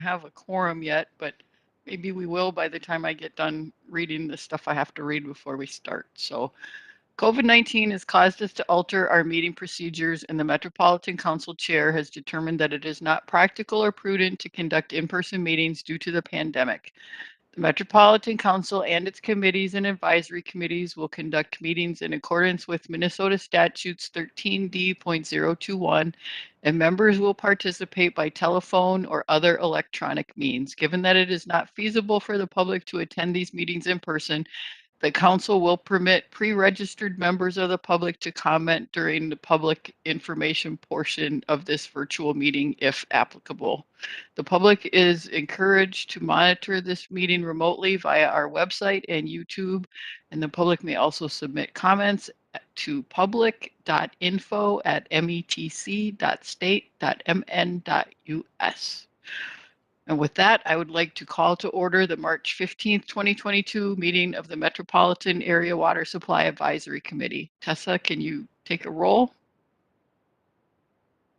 have a quorum yet, but maybe we will by the time I get done reading the stuff I have to read before we start. So COVID-19 has caused us to alter our meeting procedures, and the Metropolitan Council Chair has determined that it is not practical or prudent to conduct in-person meetings due to the pandemic. The Metropolitan Council and its committees and advisory committees will conduct meetings in accordance with Minnesota Statutes 13D.021, and members will participate by telephone or other electronic means. Given that it is not feasible for the public to attend these meetings in person, the council will permit pre-registered members of the public to comment during the public information portion of this virtual meeting if applicable. The public is encouraged to monitor this meeting remotely via our website and YouTube, and the public may also submit comments to public.info@metc.state.mn.us. And with that, I would like to call to order the March 15th, 2022 meeting of the Metropolitan Area Water Supply Advisory Committee. Tessa, can you take a roll?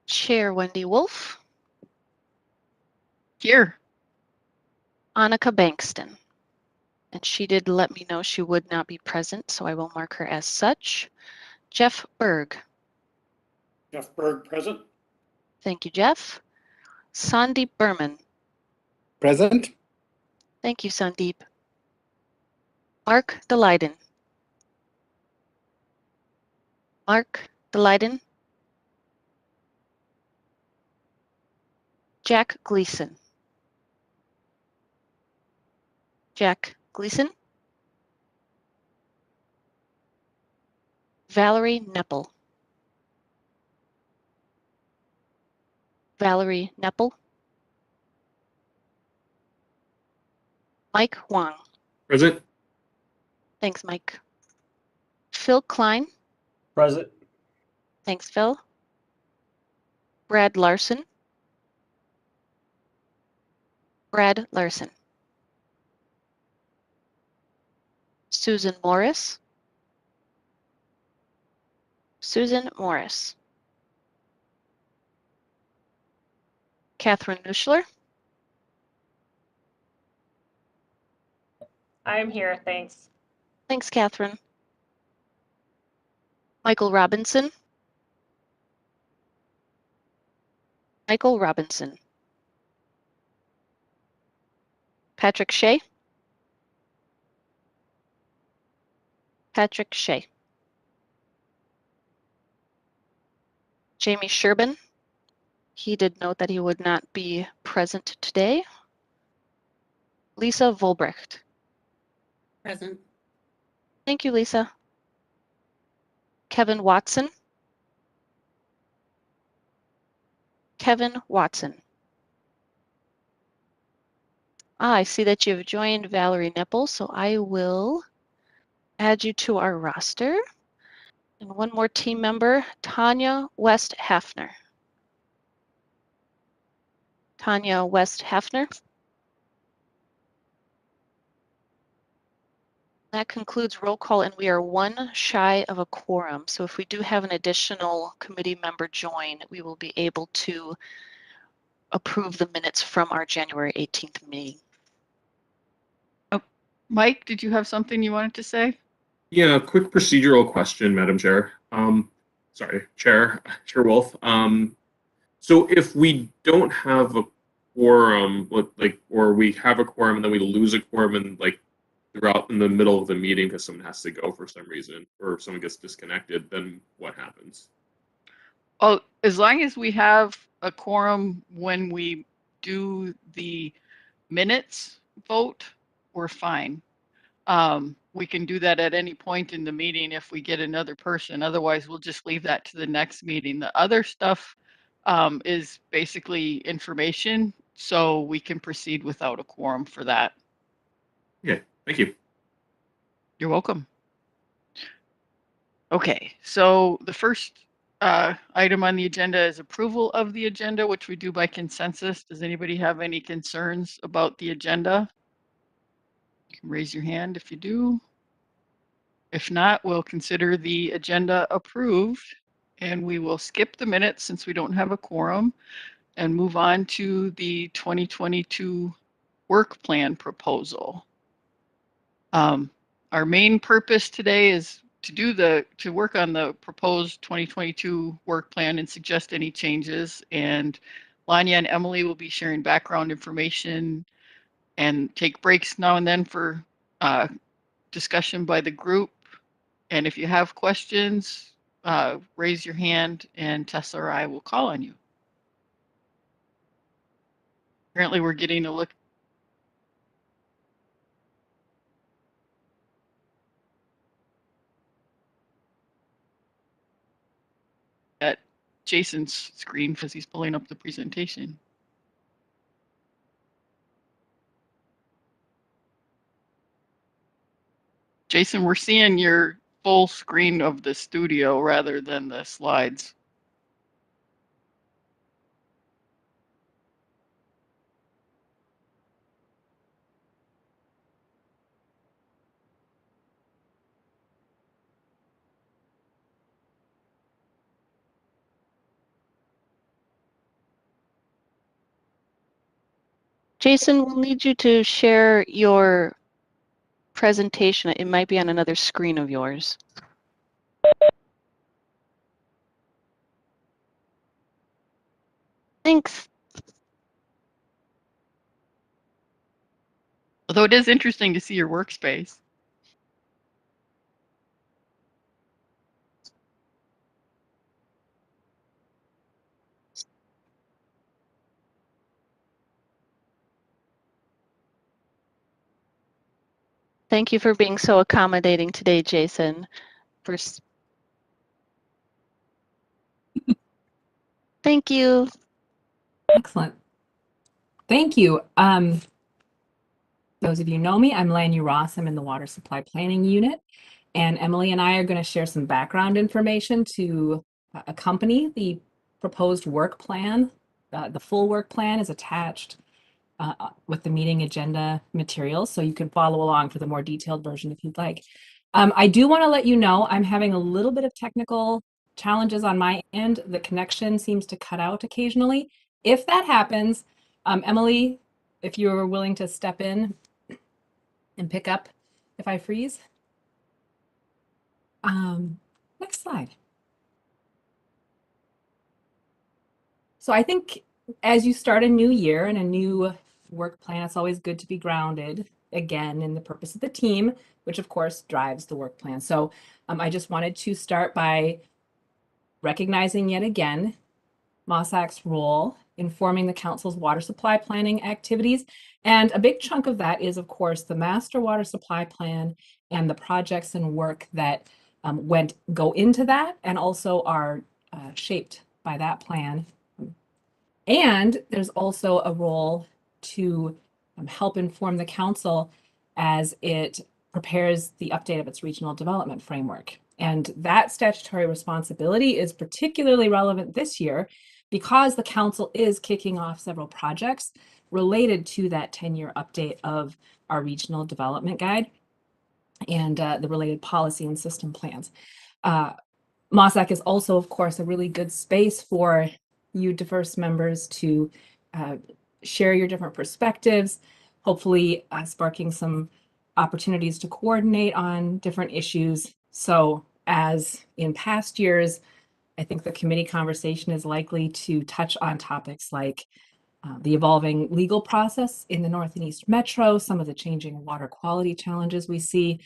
Chair Wendy Wolf. Here. Annika Bankston. And she did let me know she would not be present, so I will mark her as such. Jeff Berg. Jeff Berg, present. Thank you, Jeff. Sandeep Berman. Present. Thank you, Sandeep. Mark DeLeiden. Mark DeLeiden. Jack Gleason. Jack Gleason. Valerie Neppel. Valerie Neppel. Mike Wong. Present. Thanks, Mike. Phil Klein. Present. Thanks, Phil. Brad Larson. Brad Larson. Susan Morris. Susan Morris. Catherine Nuschler. I'm here, thanks. Thanks, Catherine. Michael Robinson. Michael Robinson. Patrick Shea. Patrick Shea. Jamie Sherbin. He did note that he would not be present today. Lisa Volbrecht. Present. Thank you, Lisa. Kevin Watson. Kevin Watson. I see that you've joined Valerie Neppel, so I will add you to our roster. And one more team member, Tanya West Hafner. Tanya West Hafner. That concludes roll call, and we are one shy of a quorum. So if we do have an additional committee member join, we will be able to approve the minutes from our January 18th meeting. Oh, Mike, did you have something you wanted to say? Yeah, quick procedural question, Madam Chair. Sorry, Chair Wolf. So if we don't have a quorum, or we have a quorum and then we lose a quorum and throughout in the middle of the meeting because someone has to go for some reason or someone gets disconnected, then what happens? Oh, as long as we have a quorum when we do the minutes vote, we're fine. We can do that at any point in the meeting if we get another person. Otherwise, we'll just leave that to the next meeting. The other stuff is basically information, so we can proceed without a quorum for that. Yeah, thank you. You're welcome. Okay, so the first item on the agenda is approval of the agenda, which we do by consensus. Does anybody have any concerns about the agenda? You can raise your hand if you do. If not, we'll consider the agenda approved, and we will skip the minutes since we don't have a quorum. and move on to the 2022 work plan proposal. Our main purpose today is to work on the proposed 2022 work plan and suggest any changes. And Lanya and Emily will be sharing background information and take breaks now and then for discussion by the group. And if you have questions, raise your hand and Tessa or I will call on you. Apparently we're getting a look at Jason's screen because he's pulling up the presentation. Jason, we're seeing your full screen of the studio rather than the slides. Jason, we'll need you to share your presentation. It might be on another screen of yours. Thanks. Although it is interesting to see your workspace. Thank you for being so accommodating today, Jason. Thank you. Excellent. Thank you. Those of you know me, I'm Lanya Ross. I'm in the Water Supply Planning Unit. And Emily and I are going to share some background information to accompany the proposed work plan. The full work plan is attached with the meeting agenda materials, so you can follow along for the more detailed version if you'd like. I do want to let you know I'm having a little bit of technical challenges on my end. The connection seems to cut out occasionally. If that happens, Emily, if you're willing to step in and pick up if I freeze. Next slide. So I think as you start a new year and a new work plan, it's always good to be grounded again in the purpose of the team, which of course drives the work plan. So I just wanted to start by recognizing yet again MWSP's role in forming the council's water supply planning activities. And a big chunk of that is, of course, the master water supply plan and the projects and work that go into that and also are shaped by that plan. And there's also a role to help inform the council as it prepares the update of its regional development framework. And that statutory responsibility is particularly relevant this year because the council is kicking off several projects related to that 10-year update of our regional development guide and the related policy and system plans. MWSP is also, of course, a really good space for you diverse members to share your different perspectives, hopefully sparking some opportunities to coordinate on different issues. So as in past years, I think the committee conversation is likely to touch on topics like the evolving legal process in the North and East Metro, some of the changing water quality challenges we see,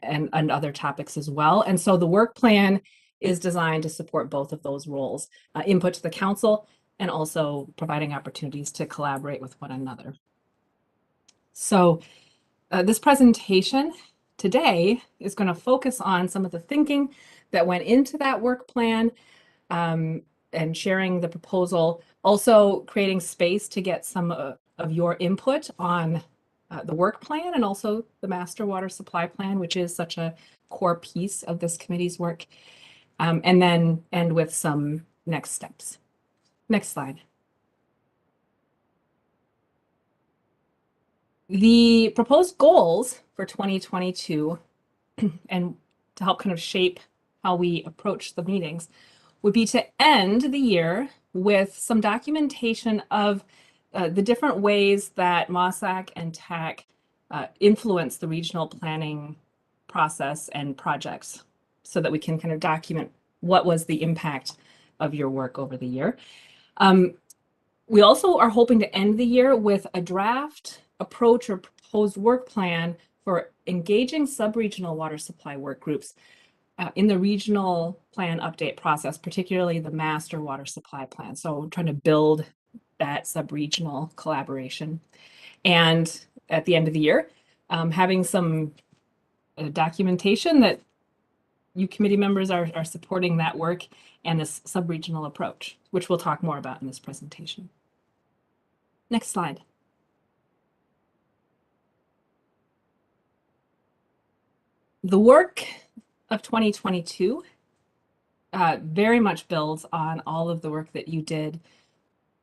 and other topics as well. And so the work plan is designed to support both of those roles, input to the council and also providing opportunities to collaborate with one another. So this presentation today is going to focus on some of the thinking that went into that work plan and sharing the proposal, also creating space to get some of your input on the work plan and also the master water supply plan, which is such a core piece of this committee's work, and then end with some next steps. Next slide. The proposed goals for 2022 and to help kind of shape how we approach the meetings would be to end the year with some documentation of the different ways that MOSAC and TAC influence the regional planning process and projects, so that we can kind of document what was the impact of your work over the year. We also are hoping to end the year with a draft approach or proposed work plan for engaging sub-regional water supply work groups in the regional plan update process, particularly the master water supply plan. So trying to build that sub-regional collaboration. And at the end of the year, having some documentation that you committee members are supporting that work and this sub-regional approach, which we'll talk more about in this presentation. Next slide. The work of 2022 very much builds on all of the work that you did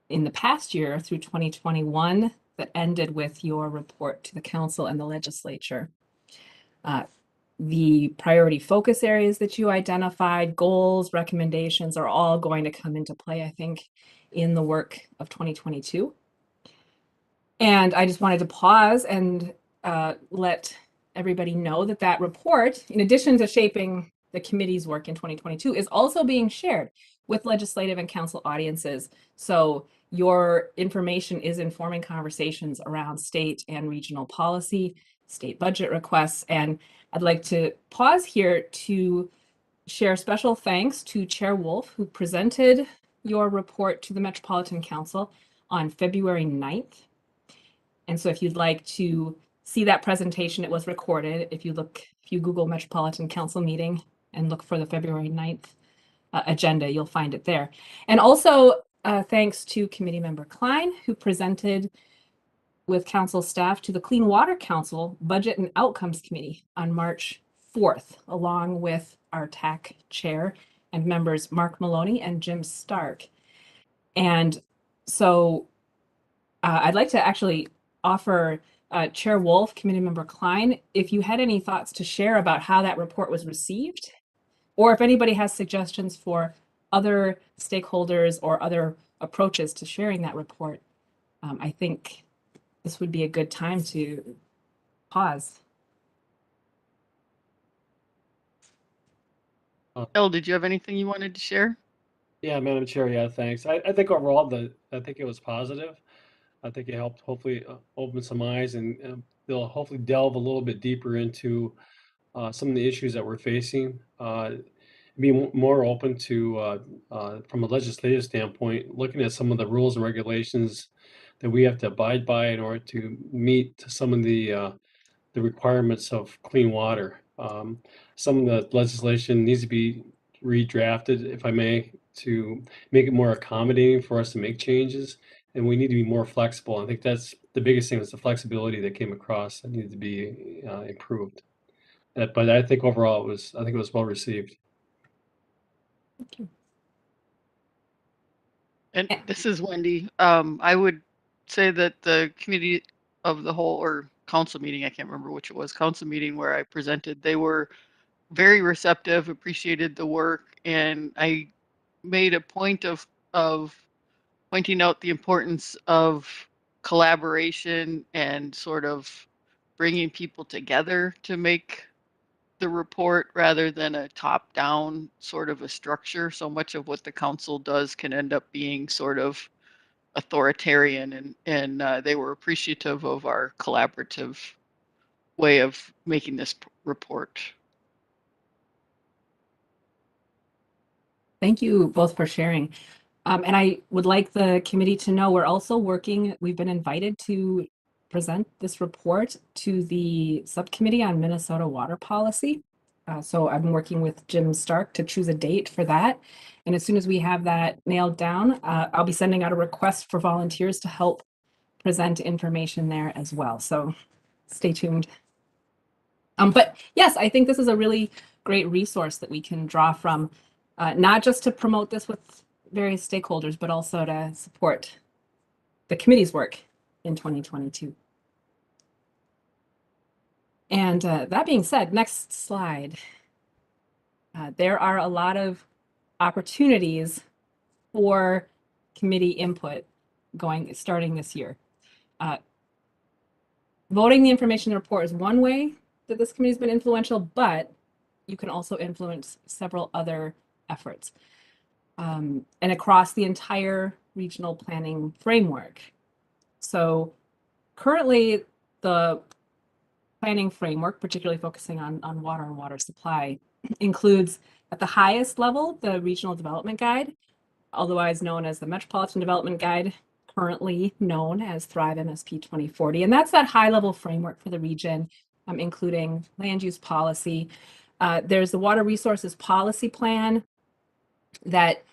in the past year through 2021 that ended with your report to the council and the legislature. The priority focus areas that you identified, goals, recommendations are all going to come into play, I think, in the work of 2022. And I just wanted to pause and let everybody know that that report, in addition to shaping the committee's work in 2022, is also being shared with legislative and council audiences. So your information is informing conversations around state and regional policy, state budget requests. And I'd like to pause here to share special thanks to Chair Wolf, who presented your report to the Metropolitan Council on February 9th. And so if you'd like to see that presentation, it was recorded. If you Google Metropolitan Council meeting and look for the February 9th agenda, you'll find it there. And also thanks to Committee Member Klein, who presented with council staff to the Clean Water Council Budget and Outcomes Committee on March 4th, along with our TAC chair and members Mark Maloney and Jim Stark. And so I'd like to actually offer Chair Wolf, Committee Member Klein, if you had any thoughts to share about how that report was received, or if anybody has suggestions for other stakeholders or other approaches to sharing that report, I think this would be a good time to pause. Elle, did you have anything you wanted to share? Yeah, Madam Chair, yeah, thanks. I think overall, I think it was positive. I think it helped hopefully open some eyes, and they'll hopefully delve a little bit deeper into some of the issues that we're facing. Be more open to, from a legislative standpoint, looking at some of the rules and regulations that we have to abide by in order to meet some of the requirements of clean water. Some of the legislation needs to be redrafted, if I may, to make it more accommodating for us to make changes. And we need to be more flexible. I think that's the biggest thing, is the flexibility that came across that needed to be improved. But I think overall I think it was well received. Thank you. And this is Wendy. I would say that the committee of the whole, or council meeting, I can't remember which it was, council meeting where I presented, they were very receptive, appreciated the work, and I made a point of pointing out the importance of collaboration and sort of bringing people together to make the report rather than a top-down sort of a structure. So much of what the council does can end up being sort of authoritarian, and they were appreciative of our collaborative way of making this report. Thank you both for sharing. And I would like the committee to know we're also working, we've been invited to present this report to the subcommittee on Minnesota water policy. So I'm working with Jim Stark to choose a date for that. And as soon as we have that nailed down, I'll be sending out a request for volunteers to help present information there as well. So stay tuned. But yes, I think this is a really great resource that we can draw from, not just to promote this with various stakeholders, but also to support the committee's work in 2022. And that being said, next slide. There are a lot of opportunities for committee input starting this year. Voting the information report is one way that this committee has been influential, but you can also influence several other efforts and across the entire regional planning framework. So currently the planning framework, particularly focusing on water and water supply, includes at the highest level the Regional Development Guide, otherwise known as the Metropolitan Development Guide, currently known as Thrive MSP 2040. And that's that high level framework for the region, including land use policy. There's the Water Resources Policy Plan that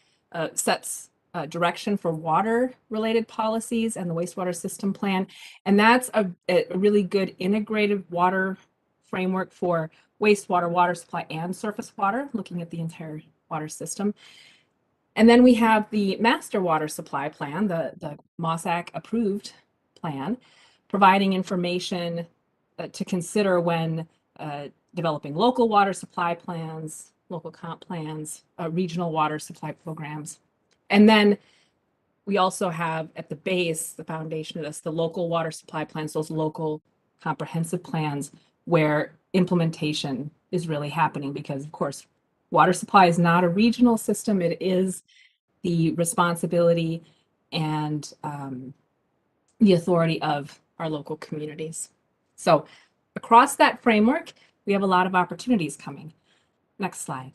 sets direction for water related policies, and the wastewater system plan. And that's a really good integrated water framework for wastewater, water supply, and surface water, looking at the entire water system. And then we have the master water supply plan, the MWSP approved plan, providing information to consider when developing local water supply plans, local comp plans, regional water supply programs. And then we also have at the base, the foundation of this, the local water supply plans, those local comprehensive plans where implementation is really happening, because of course, water supply is not a regional system. It is the responsibility and the authority of our local communities. So across that framework, we have a lot of opportunities coming. Next slide.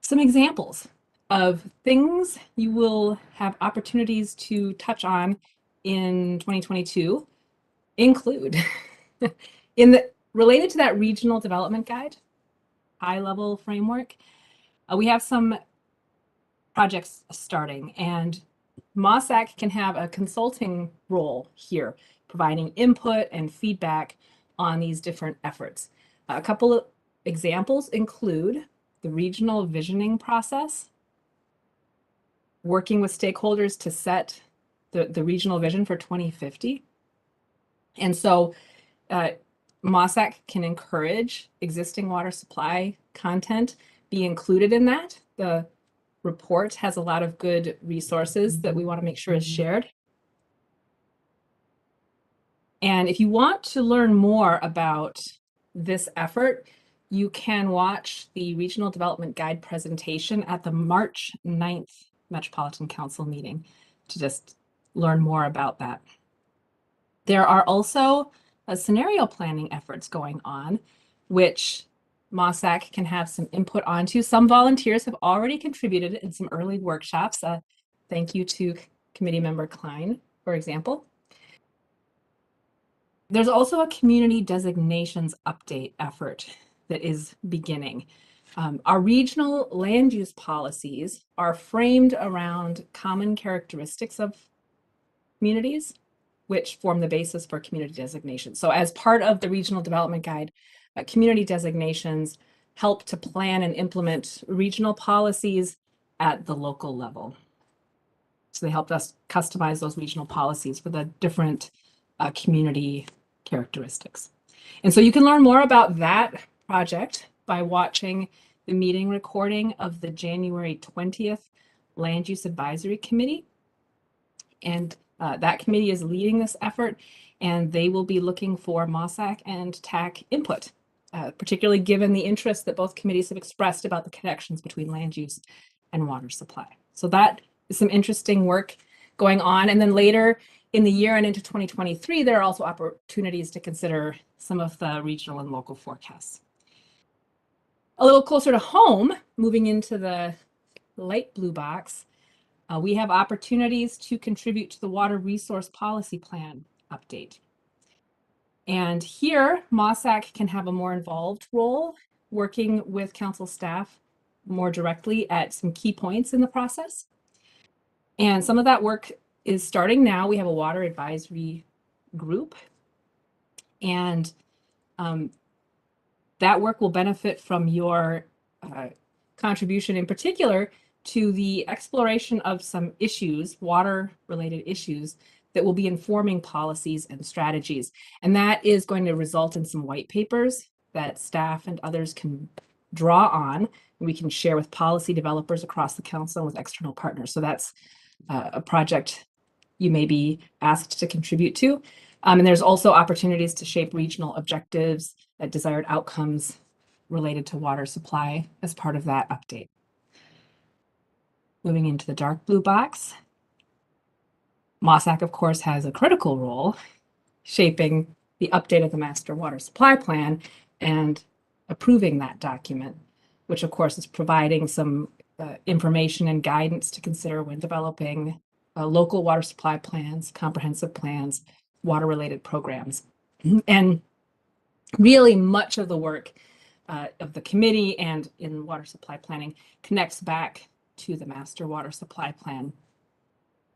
Some examples of things you will have opportunities to touch on in 2022 include related to that regional development guide, high-level framework, we have some projects starting, and MWSP can have a consulting role here, providing input and feedback on these different efforts. A couple of examples include the regional visioning process, working with stakeholders to set the regional vision for 2050. And so MWSP can encourage existing water supply content be included in that. The report has a lot of good resources that we want to make sure is shared. And if you want to learn more about this effort, you can watch the Regional Development Guide presentation at the March 9th Metropolitan Council meeting to just learn more about that. There are also scenario planning efforts going on, which MWSP can have some input onto. Some volunteers have already contributed in some early workshops. Thank you to Committee Member Klein, for example. There's also a community designations update effort that is beginning. Our regional land use policies are framed around common characteristics of communities, which form the basis for community designations. So as part of the Regional Development Guide, community designations help to plan and implement regional policies at the local level. So they helped us customize those regional policies for the different community characteristics. And so you can learn more about that project by watching the meeting recording of the January 20th Land Use Advisory Committee. And that committee is leading this effort, and they will be looking for MWSP and TAC input, particularly given the interest that both committees have expressed about the connections between land use and water supply. So that is some interesting work going on. And then later in the year and into 2023, there are also opportunities to consider some of the regional and local forecasts. A little closer to home, moving into the light blue box, we have opportunities to contribute to the Water Resource Policy Plan update. And here, MWSP can have a more involved role, working with council staff more directly at some key points in the process. And some of that work is starting now. We have a water advisory group, and that work will benefit from your contribution, in particular to the exploration of some issues, water-related issues, that will be informing policies and strategies. And that is going to result in some white papers that staff and others can draw on, and we can share with policy developers across the council and with external partners. So that's a project you may be asked to contribute to. And there's also opportunities to shape regional objectives, desired outcomes related to water supply as part of that update. Moving into the dark blue box, MWSAC, of course, has a critical role shaping the update of the Master Water Supply Plan and approving that document, which of course is providing some information and guidance to consider when developing local water supply plans, comprehensive plans, water-related programs. And really much of the work of the committee and in water supply planning connects back to the Master Water Supply Plan.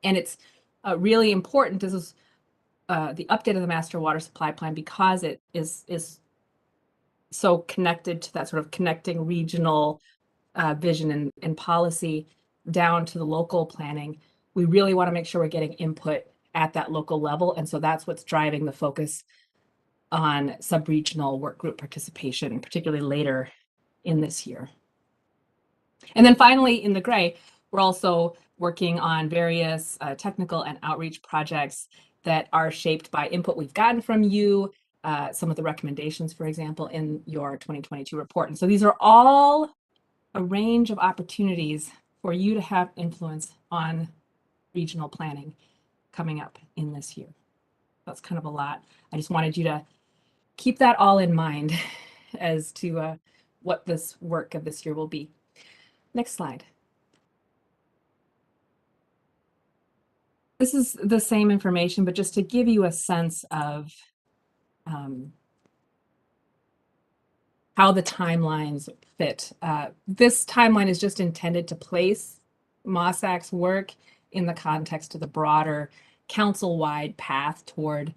And it's really important. This is the update of the Master Water Supply Plan because it is so connected to that sort of connecting regional vision and policy down to the local planning. We really want to make sure we're getting input at that local level. And so that's what's driving the focus on sub-regional work group participation, particularly later in this year. And then finally, in the gray, we're also working on various technical and outreach projects that are shaped by input we've gotten from you, some of the recommendations, for example, in your 2022 report. And so these are all a range of opportunities for you to have influence on regional planning coming up in this year. That's kind of a lot. I just wanted you to keep that all in mind as to what this work of this year will be. Next slide. This is the same information, but just to give you a sense of how the timelines fit. This timeline is just intended to place MWSAC's work in the context of the broader council-wide path toward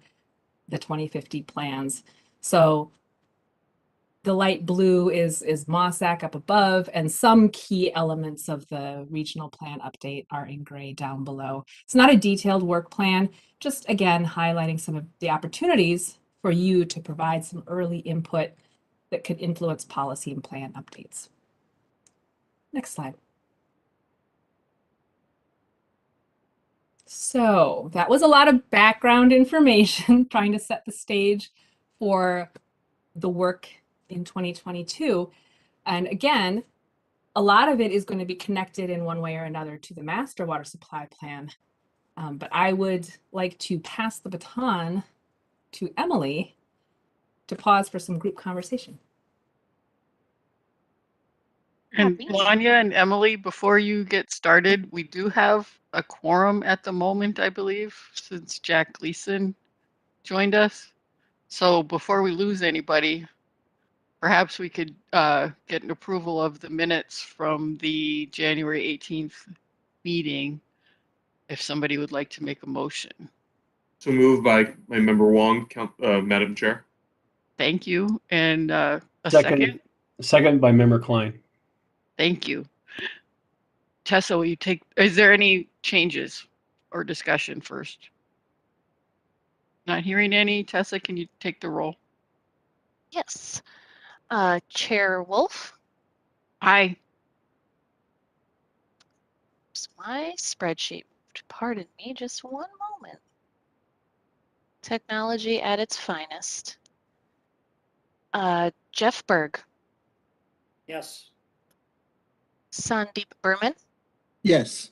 the 2050 plans. So the light blue is MWSAC up above, and some key elements of the regional plan update are in gray down below. It's not a detailed work plan, just again, highlighting some of the opportunities for you to provide some early input that could influence policy and plan updates. Next slide. So that was a lot of background information trying to set the stage for the work in 2022. And again, a lot of it is going to be connected in one way or another to the Master Water Supply Plan. But I would like to pass the baton to Emily to pause for some group conversation. And Lanya and Emily, before you get started, we do have a quorum at the moment, I believe, since Jack Gleason joined us. So before we lose anybody, perhaps we could get an approval of the minutes from the January 18th meeting, if somebody would like to make a motion. So moved by my member Wong, Madam Chair. Thank you. And a second? Second by member Klein. Thank you. Tessa, will you take, is there any changes or discussion first? Not hearing any. Tessa, can you take the roll? Yes. Chair Wolf. Aye. Oops, my spreadsheet. Pardon me, just one moment. Technology at its finest. Jeff Berg. Yes. Sandeep Burman. Yes.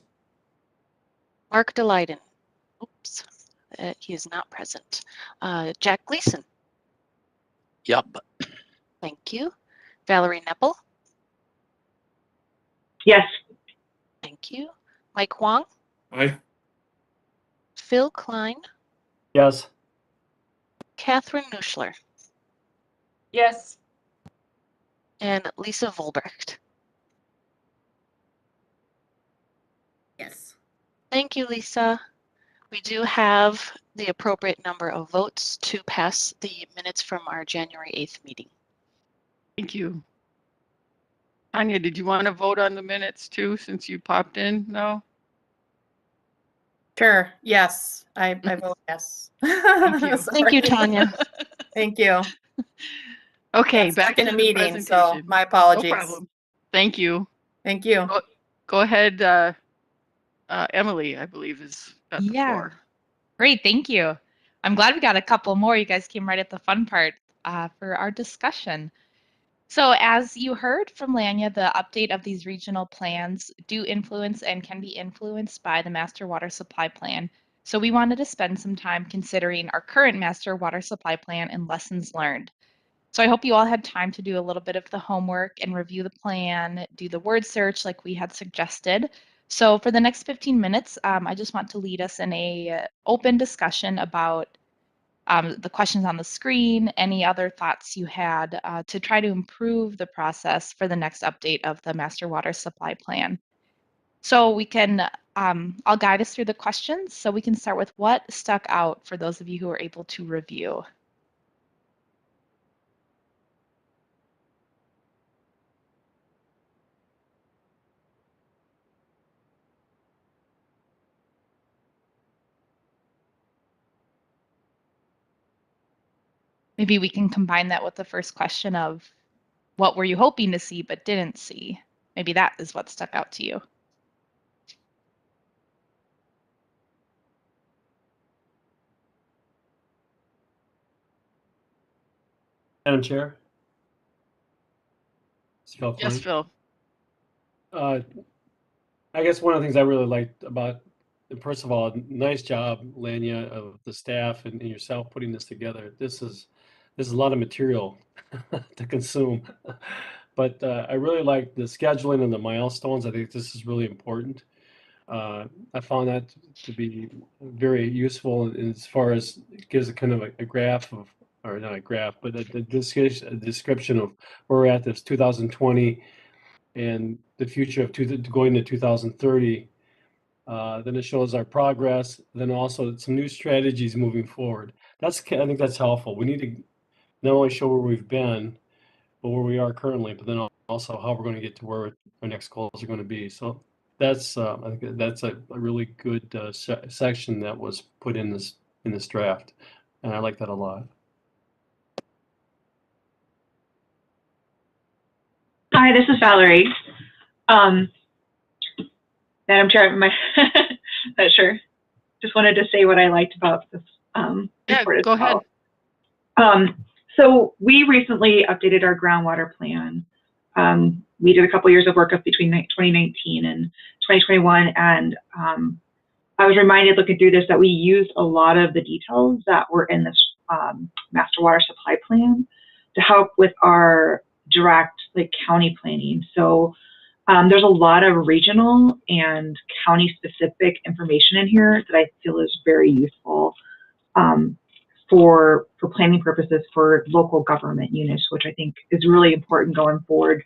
Mark Delyden. Oops, he is not present. Jack Gleason. Yep. Thank you. Valerie Neppel. Yes. Thank you. Mike Huang. Aye. Phil Klein. Yes. Catherine Nuschler. Yes. And Lisa Volbrecht. Yes. Thank you, Lisa. We do have the appropriate number of votes to pass the minutes from our January 8th meeting. Thank you. Tanya, did you want to vote on the minutes too, since you popped in? No? Sure. Yes. I vote yes. Thank you. Thank you, Sorry. Tanya. Thank you. Okay, Got stuck back in to a the meeting, so presentation. my No apologies. problem. Thank you. Thank you. Go ahead, Emily, I believe, is at the floor. Great, thank you. I'm glad we got a couple more. You guys came right at the fun part for our discussion. So as you heard from Lanya, the update of these regional plans do influence and can be influenced by the Master Water Supply Plan. So we wanted to spend some time considering our current Master Water Supply Plan and lessons learned. So I hope you all had time to do a little bit of the homework and review the plan, do the word search like we had suggested. So for the next 15 minutes, I just want to lead us in a open discussion about the questions on the screen, any other thoughts you had to try to improve the process for the next update of the Master Water Supply Plan. So we can, I'll guide us through the questions. So we can start with what stuck out for those of you who are able to review. Maybe we can combine that with the first question of what were you hoping to see but didn't see? Maybe that is what stuck out to you. Madam Chair? Phil Yes, Klein. Phil. I guess one of the things I really liked about, first of all, nice job, Lanya, of the staff and yourself putting this together. This is a lot of material to consume, but I really like the scheduling and the milestones. I think this is really important. I found that to be very useful as far as it gives a kind of a graph of, or not a graph, but a description of where we're at this 2020 and the future of going to 2030. Then it shows our progress, then also some new strategies moving forward. I think that's helpful. We need to not only show where we've been, but where we are currently, but then also how we're going to get to where our next goals are going to be. So that's I think that's a really good section that was put in this draft, and I like that a lot. Hi, this is Valerie. Madam Chair, not sure. Just wanted to say what I liked about this report as go ahead. well. So we recently updated our groundwater plan. We did a couple years of work up between 2019 and 2021, and I was reminded looking through this that we used a lot of the details that were in this Master Water Supply Plan to help with our direct county planning. So there's a lot of regional and county specific information in here that I feel is very useful for planning purposes for local government units, which I think is really important going forward.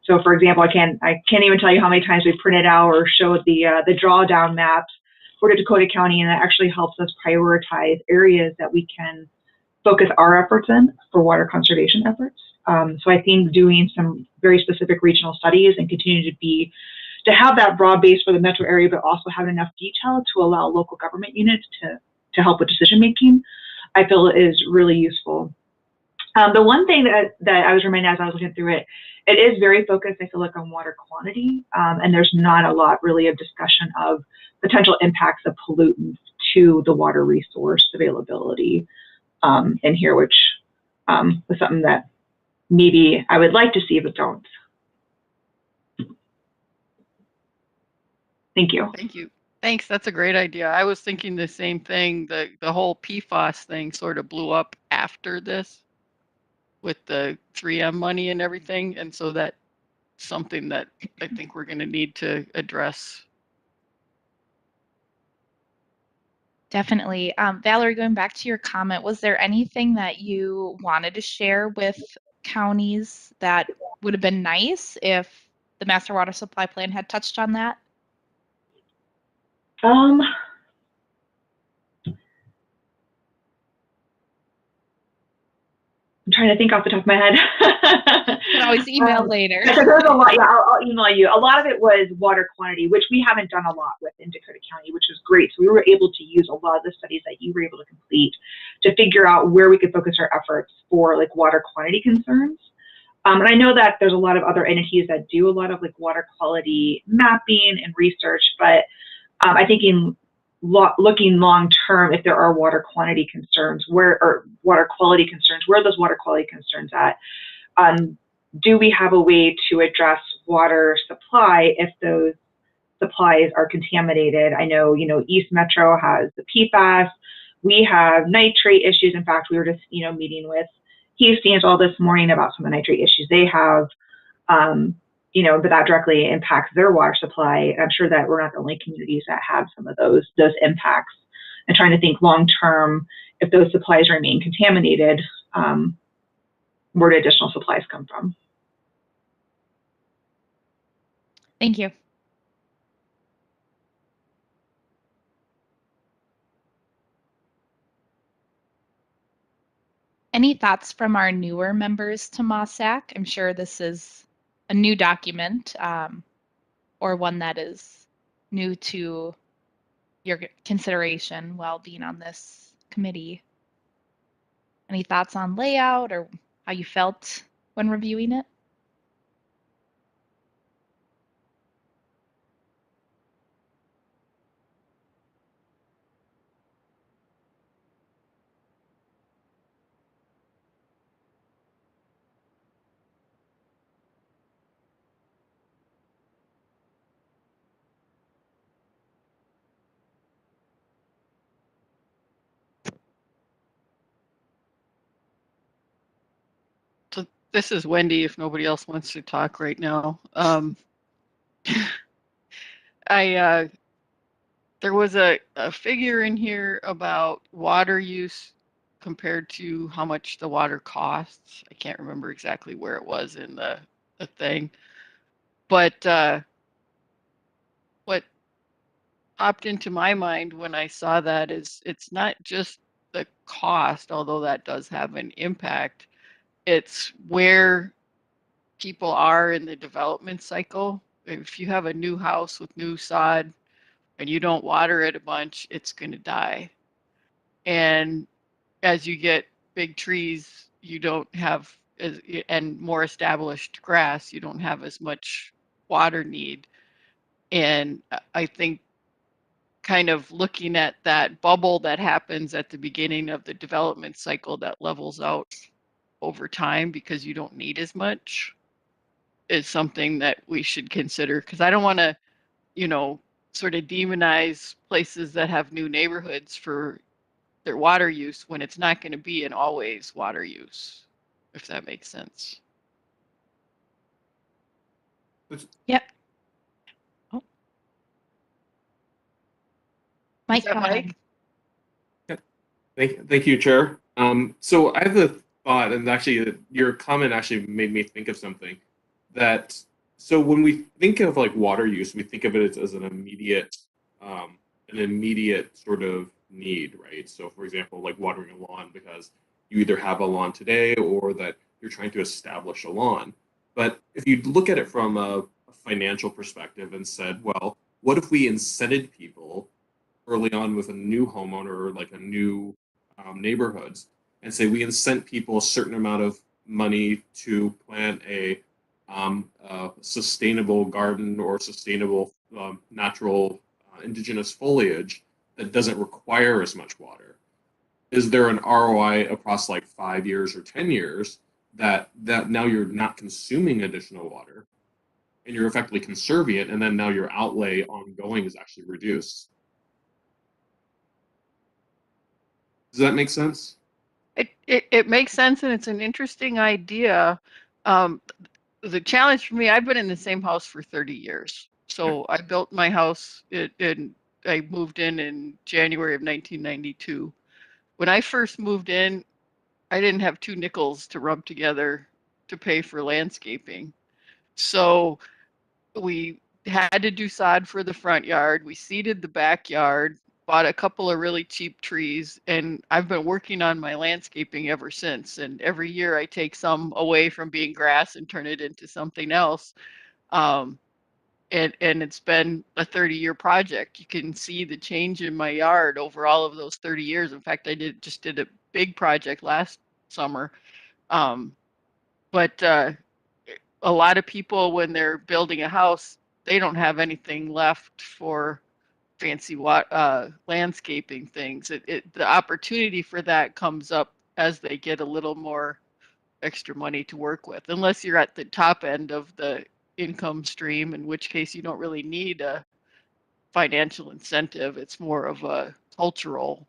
So for example, I can't even tell you how many times we printed out or showed the drawdown maps for Dakota County, and that actually helps us prioritize areas that we can focus our efforts in for water conservation efforts. So I think doing some very specific regional studies and continue to have that broad base for the metro area, but also have enough detail to allow local government units to help with decision making, I feel is really useful. The one thing that I was reminded as I was looking through it, it is very focused, I feel like, on water quantity, and there's not a lot really of discussion of potential impacts of pollutants to the water resource availability in here, which was something that maybe I would like to see, but don't. Thank you. Thank you. Thanks. That's a great idea. I was thinking the same thing. The whole PFAS thing sort of blew up after this with the 3M money and everything. And so that's something that I think we're going to need to address. Definitely. Valerie, going back to your comment, was there anything that you wanted to share with counties that would have been nice if the Master Water Supply Plan had touched on that? I'm trying to think off the top of my head. You can always email later. So there's a lot. Yeah, I'll email you. A lot of it was water quantity, which we haven't done a lot with in Dakota County, which was great. So we were able to use a lot of the studies that you were able to complete to figure out where we could focus our efforts for like water quantity concerns. And I know that there's a lot of other entities that do a lot of like water quality mapping and research, but I think in looking long term, if there are water quantity concerns, or water quality concerns, where are those water quality concerns at? Do we have a way to address water supply if those supplies are contaminated? I know, East Metro has the PFAS. We have nitrate issues. In fact, we were just, meeting with Hastings all this morning about some of the nitrate issues they have. But that directly impacts their water supply. I'm sure that we're not the only communities that have some of those impacts. And trying to think long term, if those supplies remain contaminated, where do additional supplies come from? Thank you. Any thoughts from our newer members to MOSAC? I'm sure this is a new document or one that is new to your consideration while being on this committee. Any thoughts on layout or how you felt when reviewing it? So this is Wendy, if nobody else wants to talk right now. There was a figure in here about water use compared to how much the water costs. I can't remember exactly where it was in the thing. But what popped into my mind when I saw that is it's not just the cost, although that does have an impact. It's where people are in the development cycle. If you have a new house with new sod and you don't water it a bunch, it's going to die. And as you get big trees, you don't have and more established grass, you don't have as much water need. And I think kind of looking at that bubble that happens at the beginning of the development cycle that levels out over time because you don't need as much is something that we should consider, because I don't want to, sort of demonize places that have new neighborhoods for their water use when it's not going to be an always water use, if that makes sense. Yep. Oh. Mike, go ahead. Thank you, Chair. So I have a thought, and actually your comment actually made me think of something. So when we think of like water use, we think of it as an immediate sort of need, right? So for example, like watering a lawn because you either have a lawn today or that you're trying to establish a lawn. But if you look at it from a financial perspective and said, well, what if we incented people early on with a new homeowner or like a new neighborhoods and say we incent people a certain amount of money to plant a sustainable garden or sustainable natural indigenous foliage that doesn't require as much water? Is there an ROI across like 5 years or 10 years that now you're not consuming additional water and you're effectively conserving it, and then now your outlay ongoing is actually reduced? Does that make sense? It makes sense, and it's an interesting idea. The challenge for me, I've been in the same house for 30 years. So I built my house and I moved in January of 1992. When I first moved in, I didn't have 2 nickels to rub together to pay for landscaping. So we had to do sod for the front yard. We seeded the backyard. bought a couple of really cheap trees, and I've been working on my landscaping ever since. And every year I take some away from being grass and turn it into something else. Um, and it's been a 30-year project. You can see the change in my yard over all of those 30 years. In fact, I just did a big project last summer. Um, but a lot of people, when they're building a house, they don't have anything left for fancy landscaping things. The opportunity for that comes up as they get a little more extra money to work with, unless you're at the top end of the income stream, in which case you don't really need a financial incentive. It's more of a cultural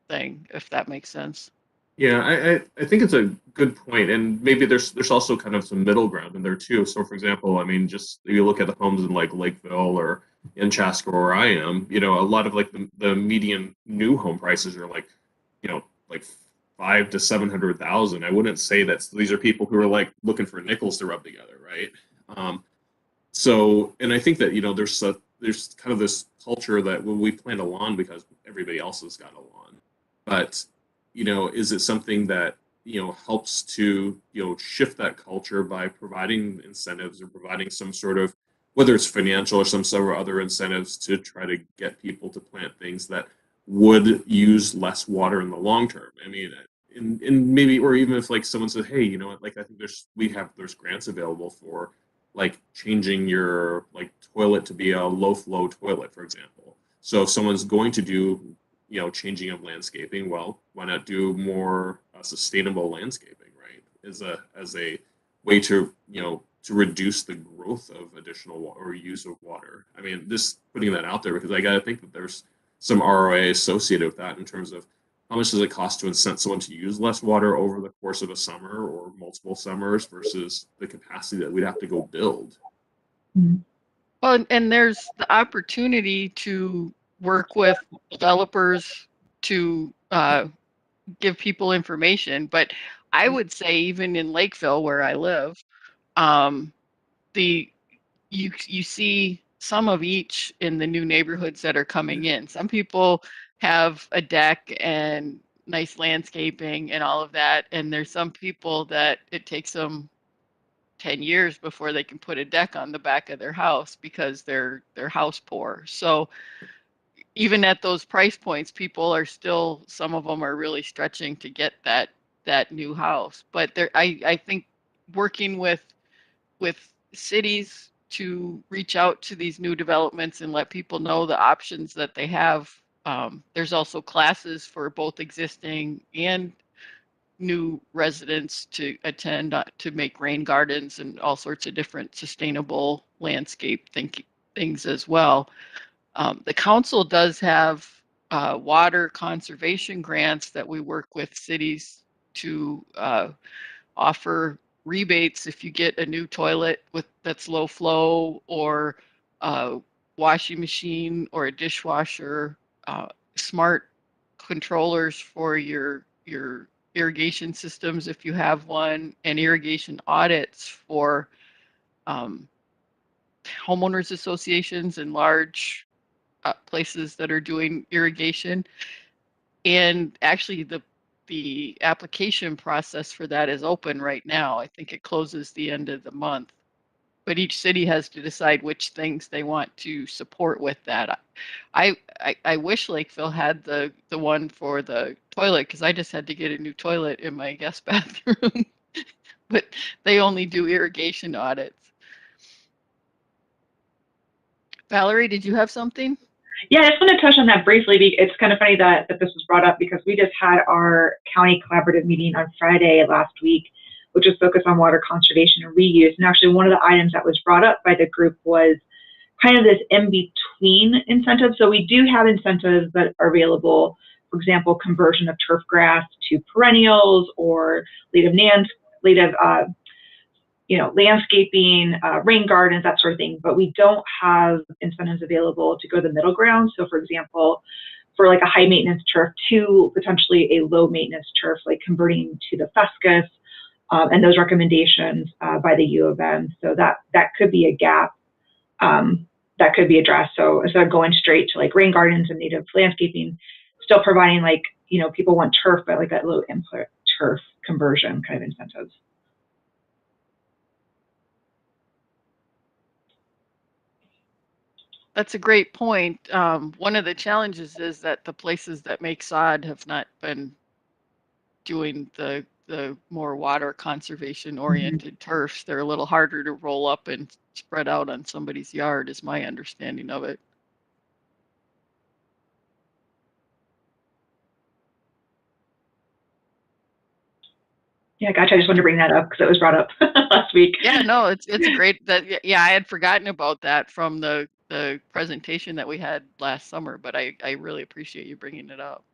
thing, if that makes sense. Yeah, I think it's a good point, and maybe there's also kind of some middle ground in there too. So, for example, I mean, just if you look at the homes in like Lakeville or in Chaska, where I am, you know, a lot of like the median new home prices are like, you know, like 5 to 700,000. I wouldn't say that these are people who are like looking for nickels to rub together, right? So, and I think that, you know, there's kind of this culture that when we plant a lawn because everybody else has got a lawn, but you know, is it something that, you know, helps to, you know, shift that culture by providing incentives or providing some sort of, whether it's financial or some sort of other incentives to try to get people to plant things that would use less water in the long term? I mean, in maybe, or even if like someone says, hey, you know what, like I think there's grants available for like changing your like toilet to be a low flow toilet, for example. So if someone's going to do, you know, changing of landscaping, well, why not do more sustainable landscaping, right? As a way to, you know, to reduce the growth of additional or use of water. I mean, just putting that out there because I got to think that there's some ROI associated with that in terms of how much does it cost to incent someone to use less water over the course of a summer or multiple summers versus the capacity that we'd have to go build. Mhm. Well, and there's the opportunity to work with developers to give people information. But I would say even in Lakeville, where I live, the you see some of each in the new neighborhoods that are coming in. Some people have a deck and nice landscaping and all of that, and there's some people that it takes them 10 years before they can put a deck on the back of their house because they're house poor. So even at those price points, people are still, some of them are really stretching to get that new house. But I think working with cities to reach out to these new developments and let people know the options that they have. There's also classes for both existing and new residents to attend to make rain gardens and all sorts of different sustainable landscape things as well. The council does have water conservation grants that we work with cities to offer rebates if you get a new toilet that's low flow, or a washing machine or a dishwasher, smart controllers for your irrigation systems if you have one, and irrigation audits for homeowners associations and large places that are doing irrigation. And actually the application process for that is open right now. I think it closes the end of the month. But each city has to decide which things they want to support with that. I wish Lakeville had the one for the toilet, because I just had to get a new toilet in my guest bathroom. But they only do irrigation audits. Valerie, did you have something? Yeah, I just want to touch on that briefly. It's kind of funny that this was brought up because we just had our county collaborative meeting on Friday last week, which was focused on water conservation and reuse. And actually one of the items that was brought up by the group was kind of this in-between incentive. So we do have incentives that are available, for example, conversion of turf grass to perennials, or landscaping, rain gardens, that sort of thing. But we don't have incentives available to go the middle ground. So for example, for like a high maintenance turf to potentially a low maintenance turf, like converting to the Paske, and those recommendations by the U of M. So that could be a gap that could be addressed. So instead of going straight to like rain gardens and native landscaping, still providing like, you know, people want turf, but like that low input turf conversion kind of incentives. That's a great point. One of the challenges is that the places that make sod have not been doing the more water conservation oriented turfs. They're a little harder to roll up and spread out on somebody's yard, is my understanding of it. Yeah, gotcha. I just wanted to bring that up because it was brought up last week. Yeah, no, it's a great that. Yeah, I had forgotten about that from the presentation that we had last summer, but I really appreciate you bringing it up.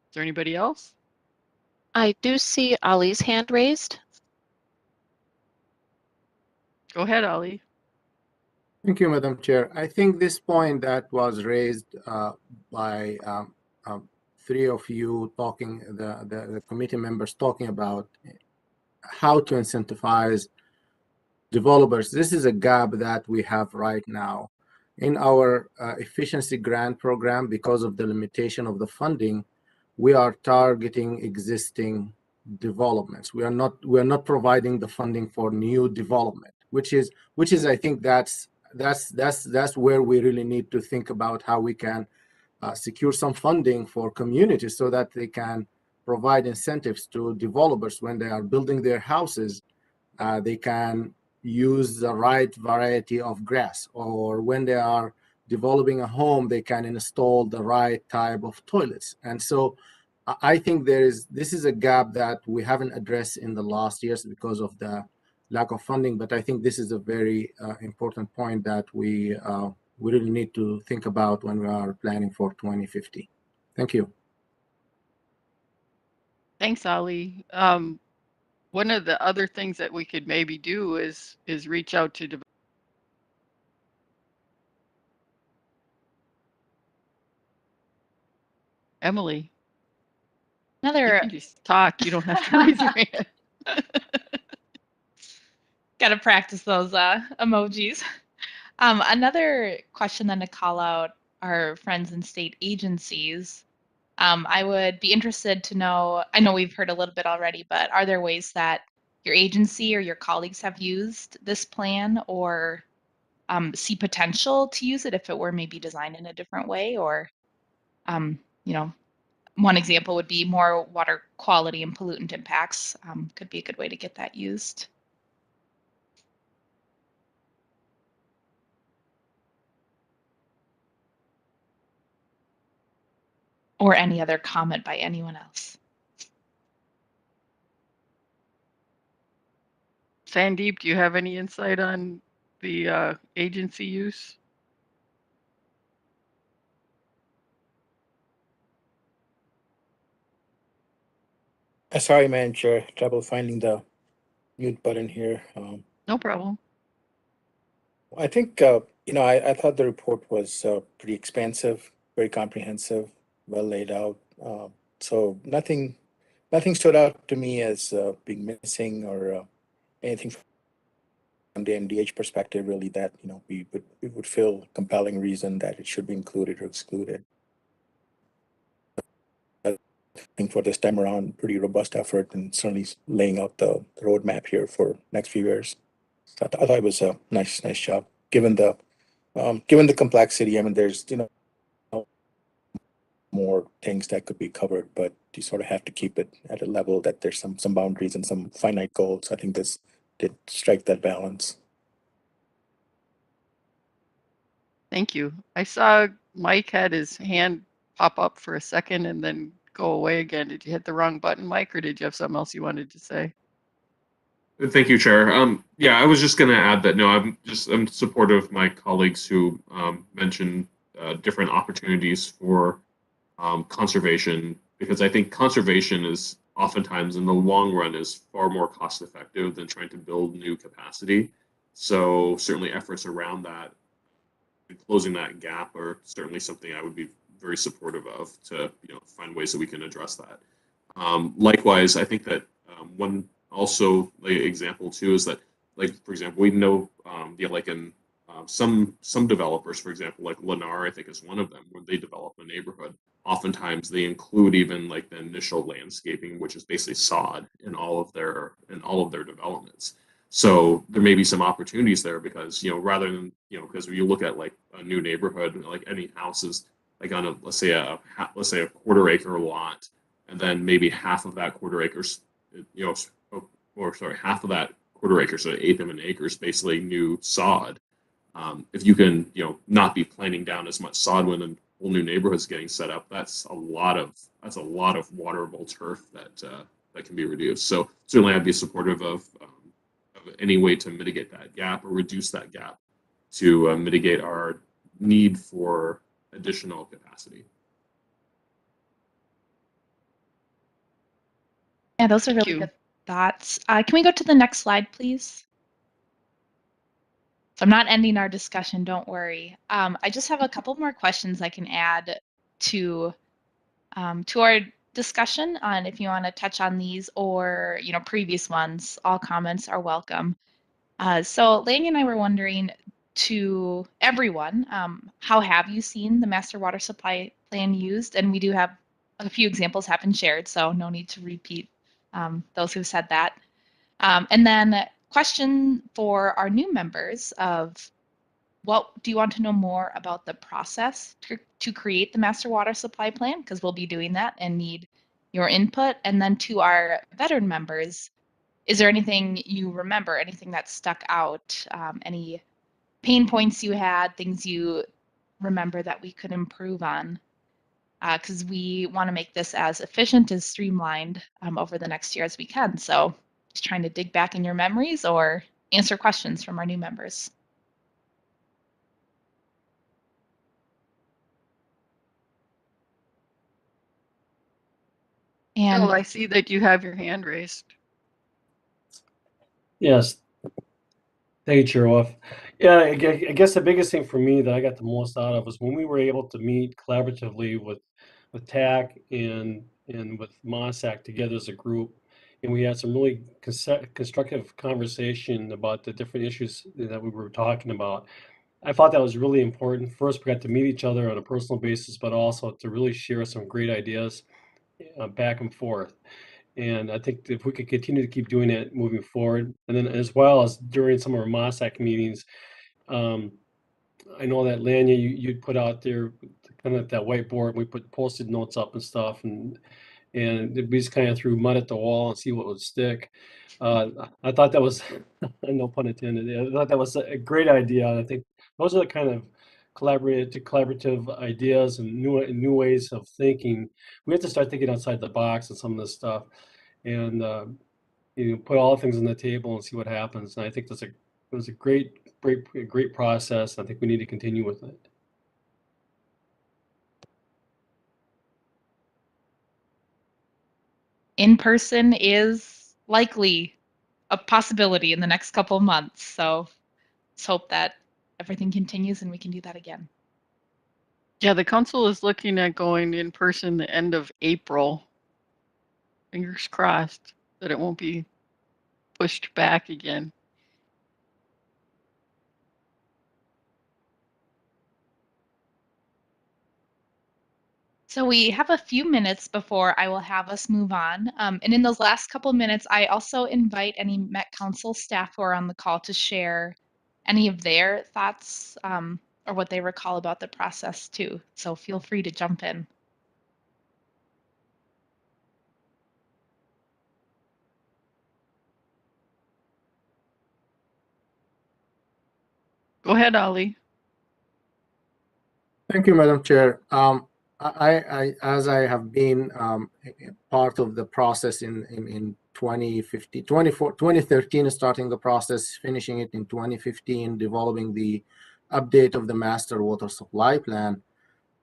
Is there anybody else? I do see Ali's hand raised. Go ahead, Ali. Thank you, Madam Chair. I think this point that was raised by three of you talking, the committee members talking about how to incentivize developers. This is a gap that we have right now in our efficiency grant program. Because of the limitation of the funding, we are targeting existing developments. We are not providing the funding for new development, which is I think that's where we really need to think about how we can secure some funding for communities so that they can provide incentives to developers when they are building their houses. They can use the right variety of grass, or when they are developing a home, they can install the right type of toilets. And so I think this is a gap that we haven't addressed in the last years because of the lack of funding. But I think this is a very important point that we really need to think about when we are planning for 2050. Thank you. Thanks, Ali. One of the other things that we could maybe do is reach out to Emily. You can just talk. You don't have to raise your hand. Got to practice those emojis. Another question then to call out our friends in state agencies. I would be interested to know, I know we've heard a little bit already, but are there ways that your agency or your colleagues have used this plan or see potential to use it if it were maybe designed in a different way? Or, you know, one example would be more water quality and pollutant impacts could be a good way to get that used. Or any other comment by anyone else. Sandeep, do you have any insight on the agency use? Sorry, Madam Chair, trouble finding the mute button here. No problem. I think, I thought the report was pretty expansive, very comprehensive, well laid out. So nothing stood out to me as being missing or anything from the MDH perspective, really, that, we would feel compelling reason that it should be included or excluded. I think for this time around, pretty robust effort and certainly laying out the roadmap here for next few years. So I thought it was a nice job, given the complexity. I mean, there's more things that could be covered, but you sort of have to keep it at a level that there's some boundaries and some finite goals. I think this did strike that balance. Thank you. I saw Mike had his hand pop up for a second and then go away again. Did you hit the wrong button, Mike, or did you have something else you wanted to say? Thank you, Chair. Yeah, I was just going to add that, no, I'm supportive of my colleagues who mentioned different opportunities for conservation, because I think conservation is oftentimes in the long run is far more cost effective than trying to build new capacity. So certainly efforts around that and closing that gap are certainly something I would be very supportive of to find ways that we can address that. Likewise, I think that one Also, like example too is that, like for example, we know like in some developers, for example, like Lennar, I think is one of them, when they develop a neighborhood, oftentimes they include even like the initial landscaping, which is basically sod in all of their developments. So there may be some opportunities there because, rather than, because when you look at like a new neighborhood, like any houses, like on a, let's say a quarter acre lot, and then maybe half of that quarter acres, or sorry, half of that quarter acre, so an eighth of an acre is basically new sod. If you can, not be planting down as much sod when a whole new neighborhood's getting set up, that's a lot of waterable turf that can be reduced. So certainly, I'd be supportive of any way to mitigate that gap or reduce that gap to mitigate our need for additional capacity. Yeah, those are really good thoughts. Can we go to the next slide, please? So I'm not ending our discussion, don't worry. I just have a couple more questions I can add to our discussion on if you want to touch on these or previous ones. All comments are welcome. So Lanya and I were wondering to everyone, how have you seen the Master Water Supply Plan used? And we do have a few examples have been shared, so no need to repeat those who said that. And then question for our new members of what do you want to know more about the process to create the Master Water Supply Plan? Because we'll be doing that and need your input. And then to our veteran members, is there anything you remember, anything that stuck out, any pain points you had, things you remember that we could improve on? Because we want to make this as efficient, as streamlined over the next year as we can. So just trying to dig back in your memories or answer questions from our new members. And I see that you have your hand raised. Yes. Thank you, Chair Wolf. Yeah, I guess the biggest thing for me that I got the most out of was when we were able to meet collaboratively with TAC and with MOSAC together as a group, and we had some really constructive conversation about the different issues that we were talking about. I thought that was really important. First, we got to meet each other on a personal basis, but also to really share some great ideas back and forth. And I think if we could continue to keep doing it moving forward, and then as well as during some of our MOSAC meetings, I know that Lanya, you'd put out there kind of that whiteboard. We put Post-it notes up and stuff, and we just kind of threw mud at the wall and see what would stick. I thought that was, no pun intended. I thought that was a great idea. And I think those are the kind of collaborative ideas and new ways of thinking. We have to start thinking outside the box on some of this stuff, and put all things on the table and see what happens. And I think it was a great process. I think we need to continue with it. in person is likely a possibility in the next couple of months. So let's hope that everything continues and we can do that again. Yeah, the council is looking at going in person the end of April. Fingers crossed that it won't be pushed back again. So we have a few minutes before I will have us move on. And in those last couple minutes, I also invite any Met Council staff who are on the call to share any of their thoughts or what they recall about the process too. So feel free to jump in. Go ahead, Ali. Thank you, Madam Chair. I as I have been part of the process in 2015, 2013, starting the process, finishing it in 2015, developing the update of the Master Water Supply Plan,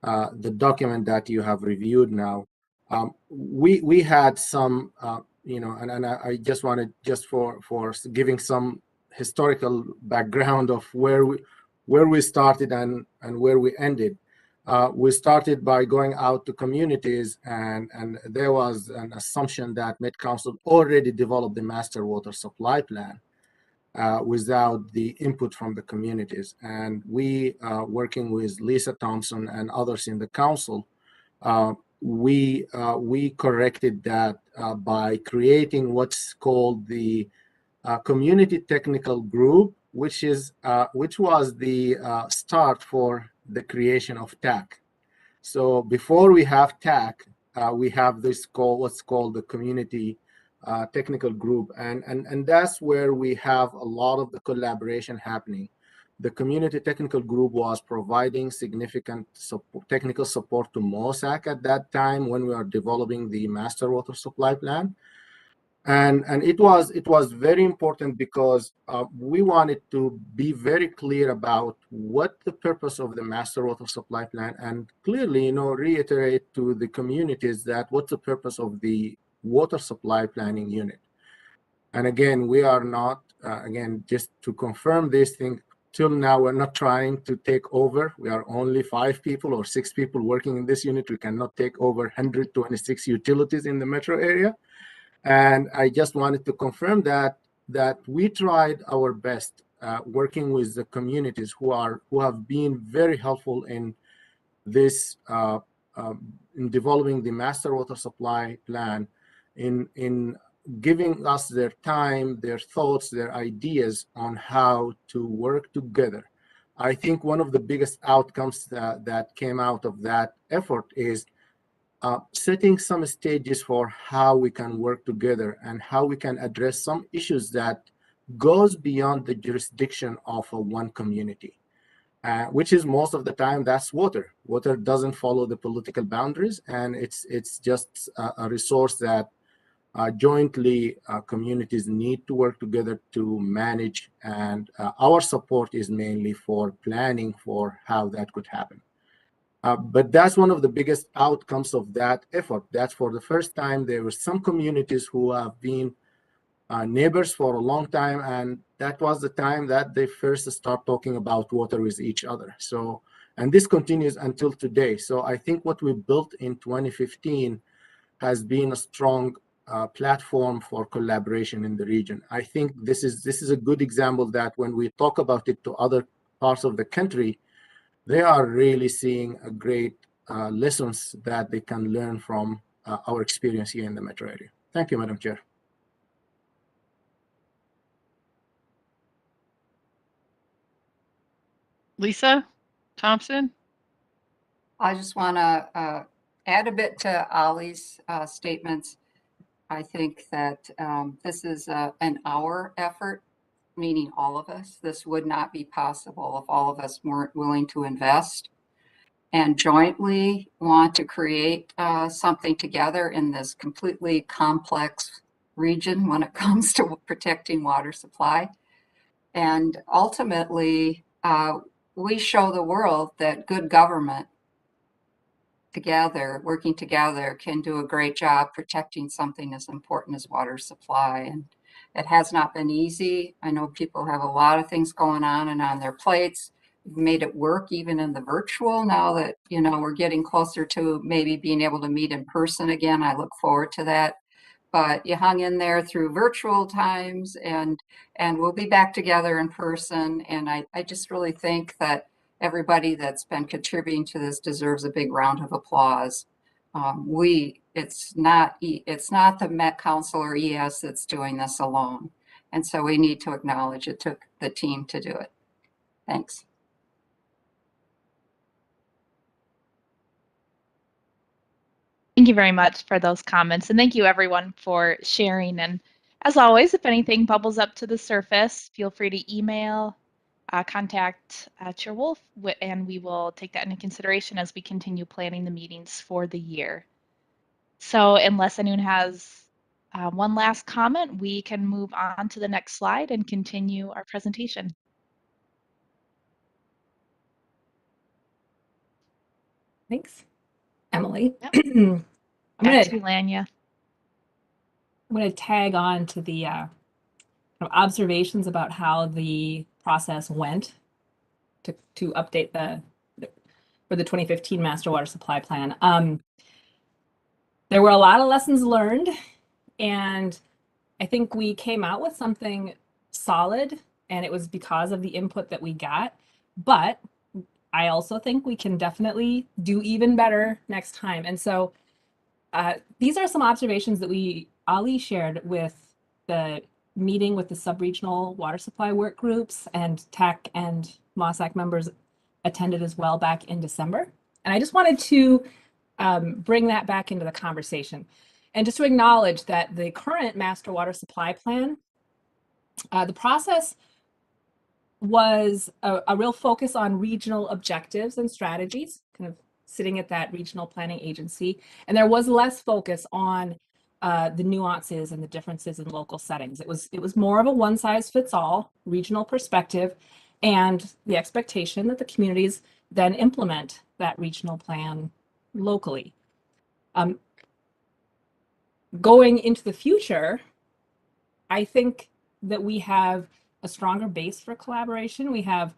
the document that you have reviewed now. We had some, and I just wanted, just for giving some historical background of where we started and where we ended. we started by going out to communities, and there was an assumption that Met Council already developed the master water supply plan without the input from the communities. And we, working with Lisa Thompson and others in the council, we corrected that by creating what's called the community technical group, which was the start for the creation of TAC. So before we have TAC, we have what's called the community technical group, and that's where we have a lot of the collaboration happening. The community technical group was providing significant technical support to MOSAC at that time when we were developing the master water supply plan. And it was very important because we wanted to be very clear about what the purpose of the master water supply plan, and clearly, reiterate to the communities that what's the purpose of the water supply planning unit. And again, we are not, again, just to confirm this thing, till now, we're not trying to take over. We are only 5 people or 6 people working in this unit. We cannot take over 126 utilities in the metro area. And I just wanted to confirm that we tried our best working with the communities who have been very helpful in this in developing the master water supply plan, in giving us their time, their thoughts, their ideas on how to work together. I think one of the biggest outcomes that came out of that effort is setting some stages for how we can work together and how we can address some issues that goes beyond the jurisdiction of one community, which is most of the time that's water. Water doesn't follow the political boundaries, and it's just a resource that jointly communities need to work together to manage, and our support is mainly for planning for how that could happen. But that's one of the biggest outcomes of that effort. That's for the first time there were some communities who have been neighbors for a long time, and that was the time that they first start talking about water with each other. So, and this continues until today. So I think what we built in 2015 has been a strong platform for collaboration in the region. I think this is a good example that when we talk about it to other parts of the country, they are really seeing a great lessons that they can learn from our experience here in the metro area. Thank you, Madam Chair. Lisa Thompson? I just want to add a bit to Ali's statements. I think that this is an our effort, meaning all of us. This would not be possible if all of us weren't willing to invest and jointly want to create something together in this completely complex region when it comes to protecting water supply. And ultimately, we show the world that good government together, working together, can do a great job protecting something as important as water supply. And it has not been easy. I know people have a lot of things going on and on their plates. We've made it work even in the virtual now that, we're getting closer to maybe being able to meet in person again. I look forward to that. But you hung in there through virtual times, and we'll be back together in person. And I just really think that everybody that's been contributing to this deserves a big round of applause. It's not the Met Council or ES that's doing this alone. And so we need to acknowledge it took the team to do it. Thanks. Thank you very much for those comments, and thank you everyone for sharing. And as always, if anything bubbles up to the surface, feel free to email, contact Chair Wolf, and we will take that into consideration as we continue planning the meetings for the year. So unless anyone has one last comment, we can move on to the next slide and continue our presentation. Thanks, Emily. Yep. I'm Back to you, Lanya. I'm going to tag on to the observations about how the process went to update for the 2015 Master Water Supply Plan. There were a lot of lessons learned, and I think we came out with something solid, and it was because of the input that we got. But I also think we can definitely do even better next time. And so these are some observations that Ali shared with the meeting with the sub-regional water supply work groups, and TAC and MWSAC members attended as well back in December. And I just wanted to bring that back into the conversation, and just to acknowledge that the current Master Water Supply Plan, the process was a real focus on regional objectives and strategies, kind of sitting at that regional planning agency. And there was less focus on the nuances and the differences in local settings. It was more of a one-size-fits-all regional perspective, and the expectation that the communities then implement that regional plan locally. Going into the future, I think that we have a stronger base for collaboration. We have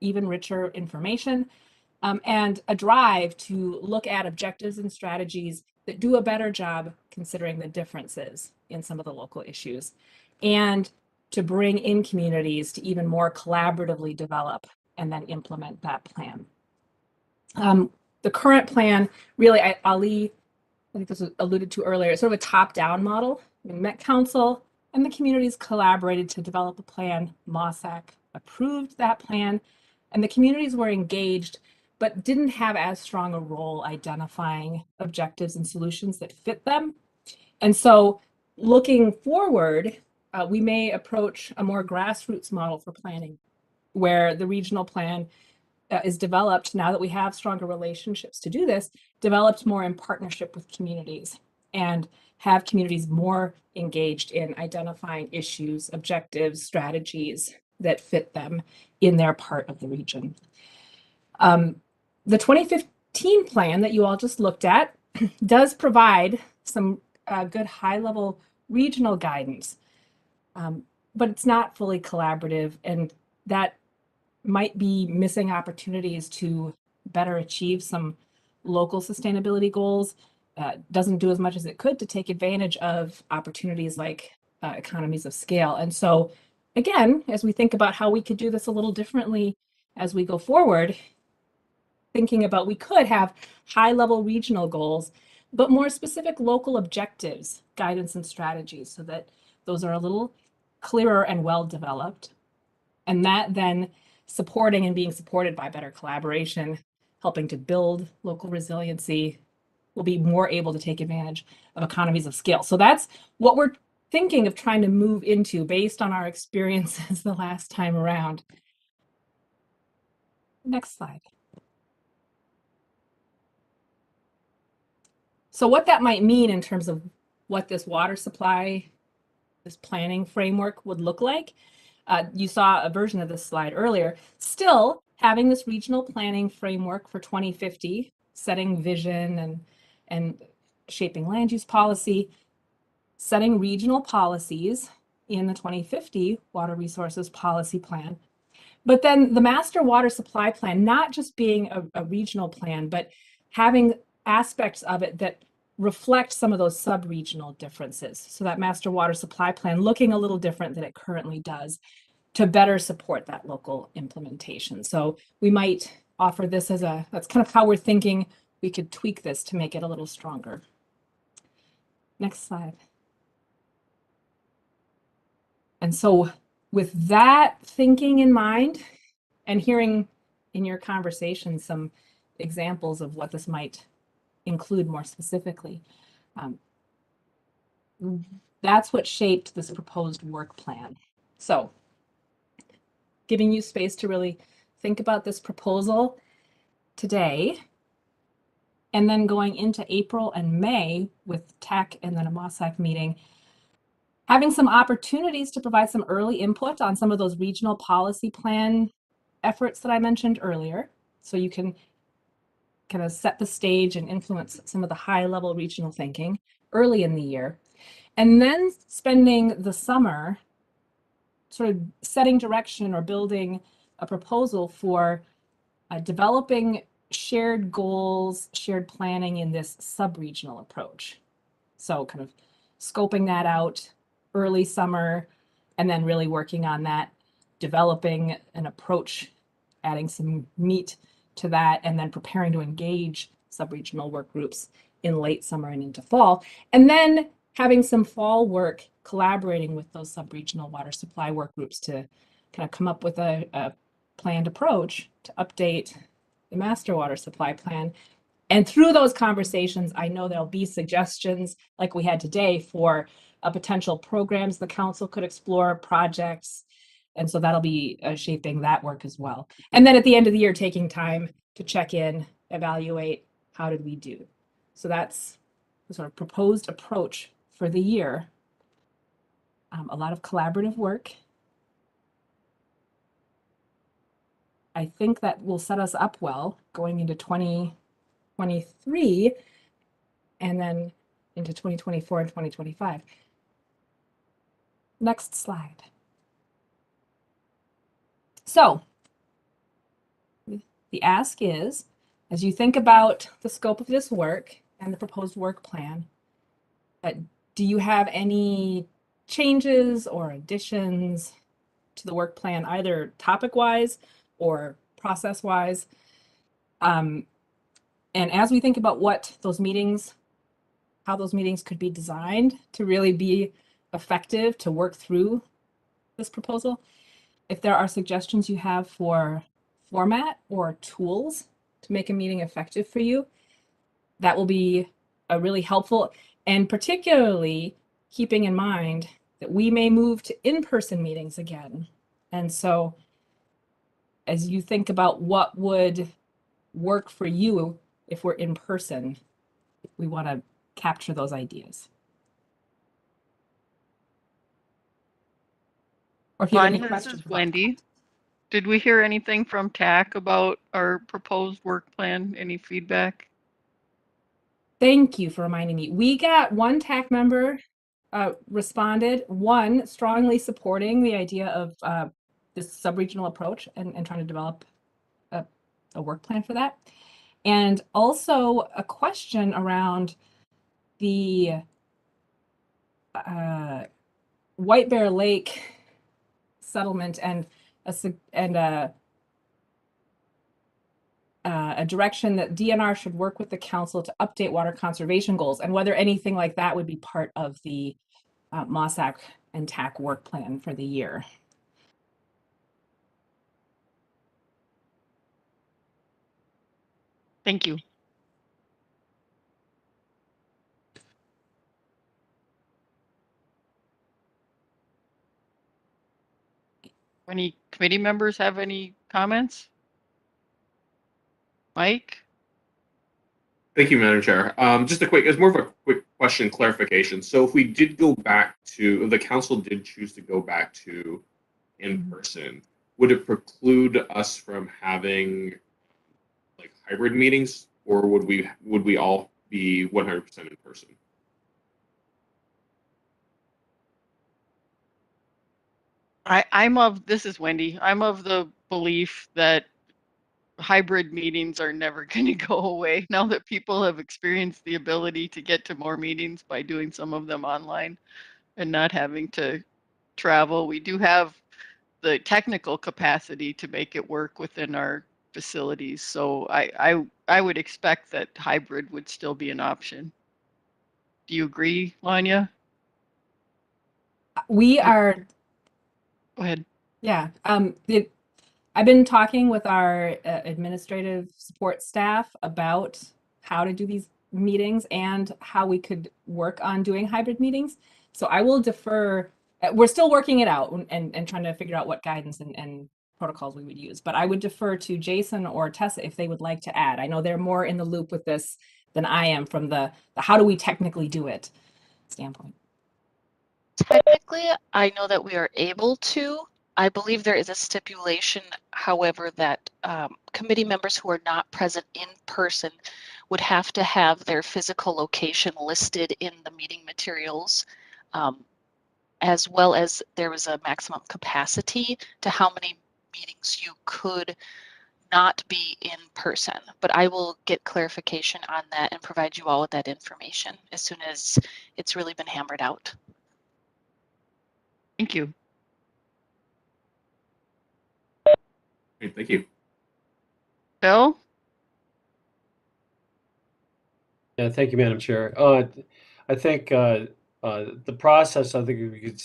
even richer information, and a drive to look at objectives and strategies that do a better job considering the differences in some of the local issues, and to bring in communities to even more collaboratively develop and then implement that plan. The current plan, really, Ali, I think this was alluded to earlier, it's sort of a top-down model. The Met Council and the communities collaborated to develop a plan. MWSAC approved that plan, and the communities were engaged, but didn't have as strong a role identifying objectives and solutions that fit them. And so looking forward, we may approach a more grassroots model for planning, where the regional plan is developed, now that we have stronger relationships to do this, developed more in partnership with communities, and have communities more engaged in identifying issues, objectives, strategies that fit them in their part of the region. The 2015 plan that you all just looked at does provide some good high-level regional guidance, but it's not fully collaborative, and that might be missing opportunities to better achieve some local sustainability goals. Doesn't do as much as it could to take advantage of opportunities like economies of scale. And so, again, as we think about how we could do this a little differently as we go forward, thinking about we could have high-level regional goals, but more specific local objectives, guidance, and strategies, so that those are a little clearer and well-developed. And that then supporting and being supported by better collaboration, helping to build local resiliency, will be more able to take advantage of economies of scale. So that's what we're thinking of trying to move into based on our experiences the last time around. Next slide. So what that might mean in terms of what this water supply, this planning framework would look like. You saw a version of this slide earlier. Still having this regional planning framework for 2050, setting vision and shaping land use policy, setting regional policies in the 2050 Water Resources Policy Plan. But then the Master Water Supply Plan, not just being a regional plan, but having aspects of it that reflect some of those sub-regional differences. So that Master Water Supply Plan looking a little different than it currently does to better support that local implementation. So we might offer this as that's kind of how we're thinking we could tweak this to make it a little stronger. Next slide. And so with that thinking in mind, and hearing in your conversation some examples of what this might include more specifically, that's what shaped this proposed work plan. So giving you space to really think about this proposal today, and then going into April and May with TAC and then a MWSAC meeting, having some opportunities to provide some early input on some of those regional policy plan efforts that I mentioned earlier. So you can kind of set the stage and influence some of the high-level regional thinking early in the year. And then spending the summer sort of setting direction or building a proposal for developing shared goals, shared planning in this sub-regional approach. So kind of scoping that out early summer and then really working on that, developing an approach, adding some meat to that, and then preparing to engage sub-regional work groups in late summer and into fall. And then having some fall work collaborating with those sub-regional water supply work groups to kind of come up with a planned approach to update the master water supply plan. And through those conversations, I know there'll be suggestions like we had today for potential programs the council could explore, projects. And so that'll be shaping that work as well. And then at the end of the year, taking time to check in, evaluate, how did we do? So that's the sort of proposed approach for the year. A lot of collaborative work. I think that will set us up well going into 2023 and then into 2024 and 2025. Next slide. So the ask is, as you think about the scope of this work and the proposed work plan, do you have any changes or additions to the work plan, either topic-wise or process-wise? And as we think about what those meetings, how those meetings could be designed to really be effective to work through this proposal, if there are suggestions you have for format or tools to make a meeting effective for you, that will be a really helpful, and particularly keeping in mind that we may move to in-person meetings again. And so as you think about what would work for you if we're in person, we want to capture those ideas. Or if you have any Lanya, this questions is about Wendy. Did we hear anything from TAC about our proposed work plan? Any feedback? Thank you for reminding me. We got one TAC member responded, one strongly supporting the idea of this sub-regional approach and trying to develop a work plan for that. And also a question around the White Bear Lake settlement and a direction that DNR should work with the council to update water conservation goals, and whether anything like that would be part of the MOSAC and TAC work plan for the year. Thank you. Any committee members have any comments? Mike? Thank you, Madam Chair. It's more of a quick question clarification. So if we did go back to, if the council did choose to go back to in person, would it preclude us from having like hybrid meetings, or would we all be 100% in person? This is Wendy. I'm of the belief that hybrid meetings are never going to go away now that people have experienced the ability to get to more meetings by doing some of them online and not having to travel. We do have the technical capacity to make it work within our facilities. So I would expect that hybrid would still be an option. Do you agree, Lanya? We are. Go ahead. Yeah. I've been talking with our administrative support staff about how to do these meetings and how we could work on doing hybrid meetings. So I will defer. We're still working it out and trying to figure out what guidance and protocols we would use. But I would defer to Jason or Tessa if they would like to add. I know they're more in the loop with this than I am from the how do we technically do it standpoint. Technically, I know that we are able to. I believe there is a stipulation, however, that committee members who are not present in person would have to have their physical location listed in the meeting materials, as well as there was a maximum capacity to how many meetings you could not be in person, but I will get clarification on that and provide you all with that information as soon as it's really been hammered out. Thank you. Great, thank you. Phil? Yeah, thank you, Madam Chair. I think the process, I think we could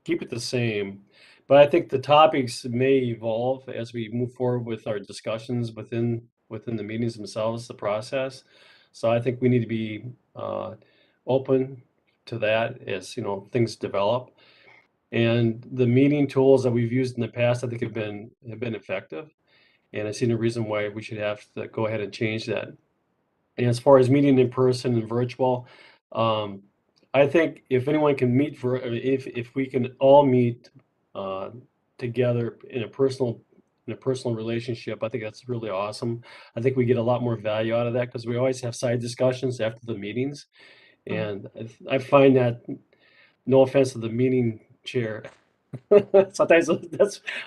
keep it the same, but I think the topics may evolve as we move forward with our discussions within the meetings themselves, the process. So I think we need to be open to that as things develop. And the meeting tools that we've used in the past, I think have been effective, and I see no reason why we should have to go ahead and change that. And as far as meeting in person and virtual, I think if anyone can meet if we can all meet together in a personal relationship, I think that's really awesome. I think we get a lot more value out of that because we always have side discussions after the meetings, and I find that, no offense to the meeting chair, sometimes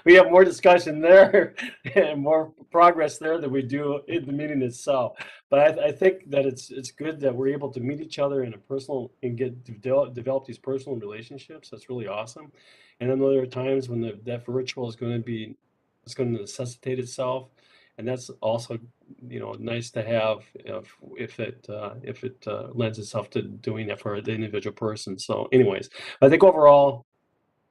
we have more discussion there and more progress there than we do in the meeting itself. But I think that it's good that we're able to meet each other in a personal and develop these personal relationships. That's really awesome. And then there are times when that virtual is going to necessitate itself, and that's also nice to have if it lends itself to doing that for the individual person. So anyways, I think overall,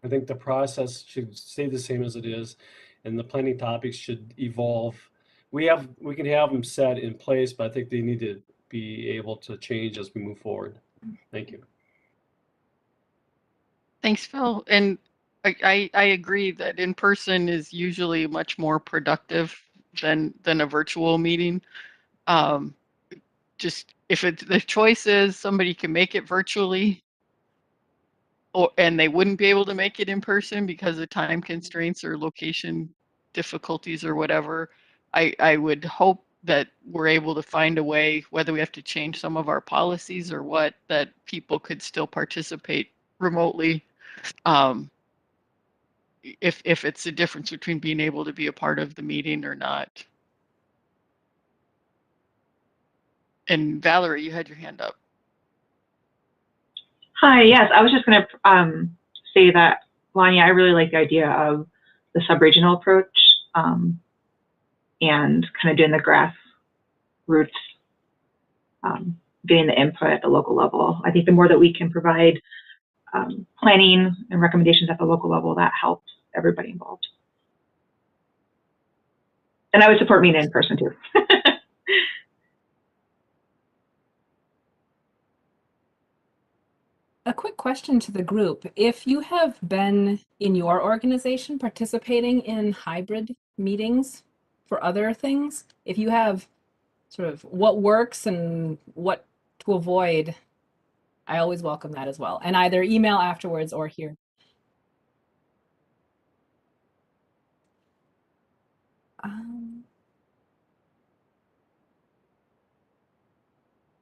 I think the process should stay the same as it is, and the planning topics should evolve. We can have them set in place, but I think they need to be able to change as we move forward. Thank you. Thanks, Phil. And I agree that in person is usually much more productive than a virtual meeting. Just if the choice is somebody can make it virtually, and they wouldn't be able to make it in person because of time constraints or location difficulties or whatever, I would hope that we're able to find a way, whether we have to change some of our policies or what, that people could still participate remotely. If it's the difference between being able to be a part of the meeting or not. And Valerie, you had your hand up. Hi, yes, I was just going to say that, Lanya, I really like the idea of the sub-regional approach and kind of doing the grassroots, getting the input at the local level. I think the more that we can provide planning and recommendations at the local level, that helps everybody involved. And I would support meeting in person too. A quick question to the group. If you have been in your organization participating in hybrid meetings for other things, if you have sort of what works and what to avoid, I always welcome that as well. And either email afterwards or here.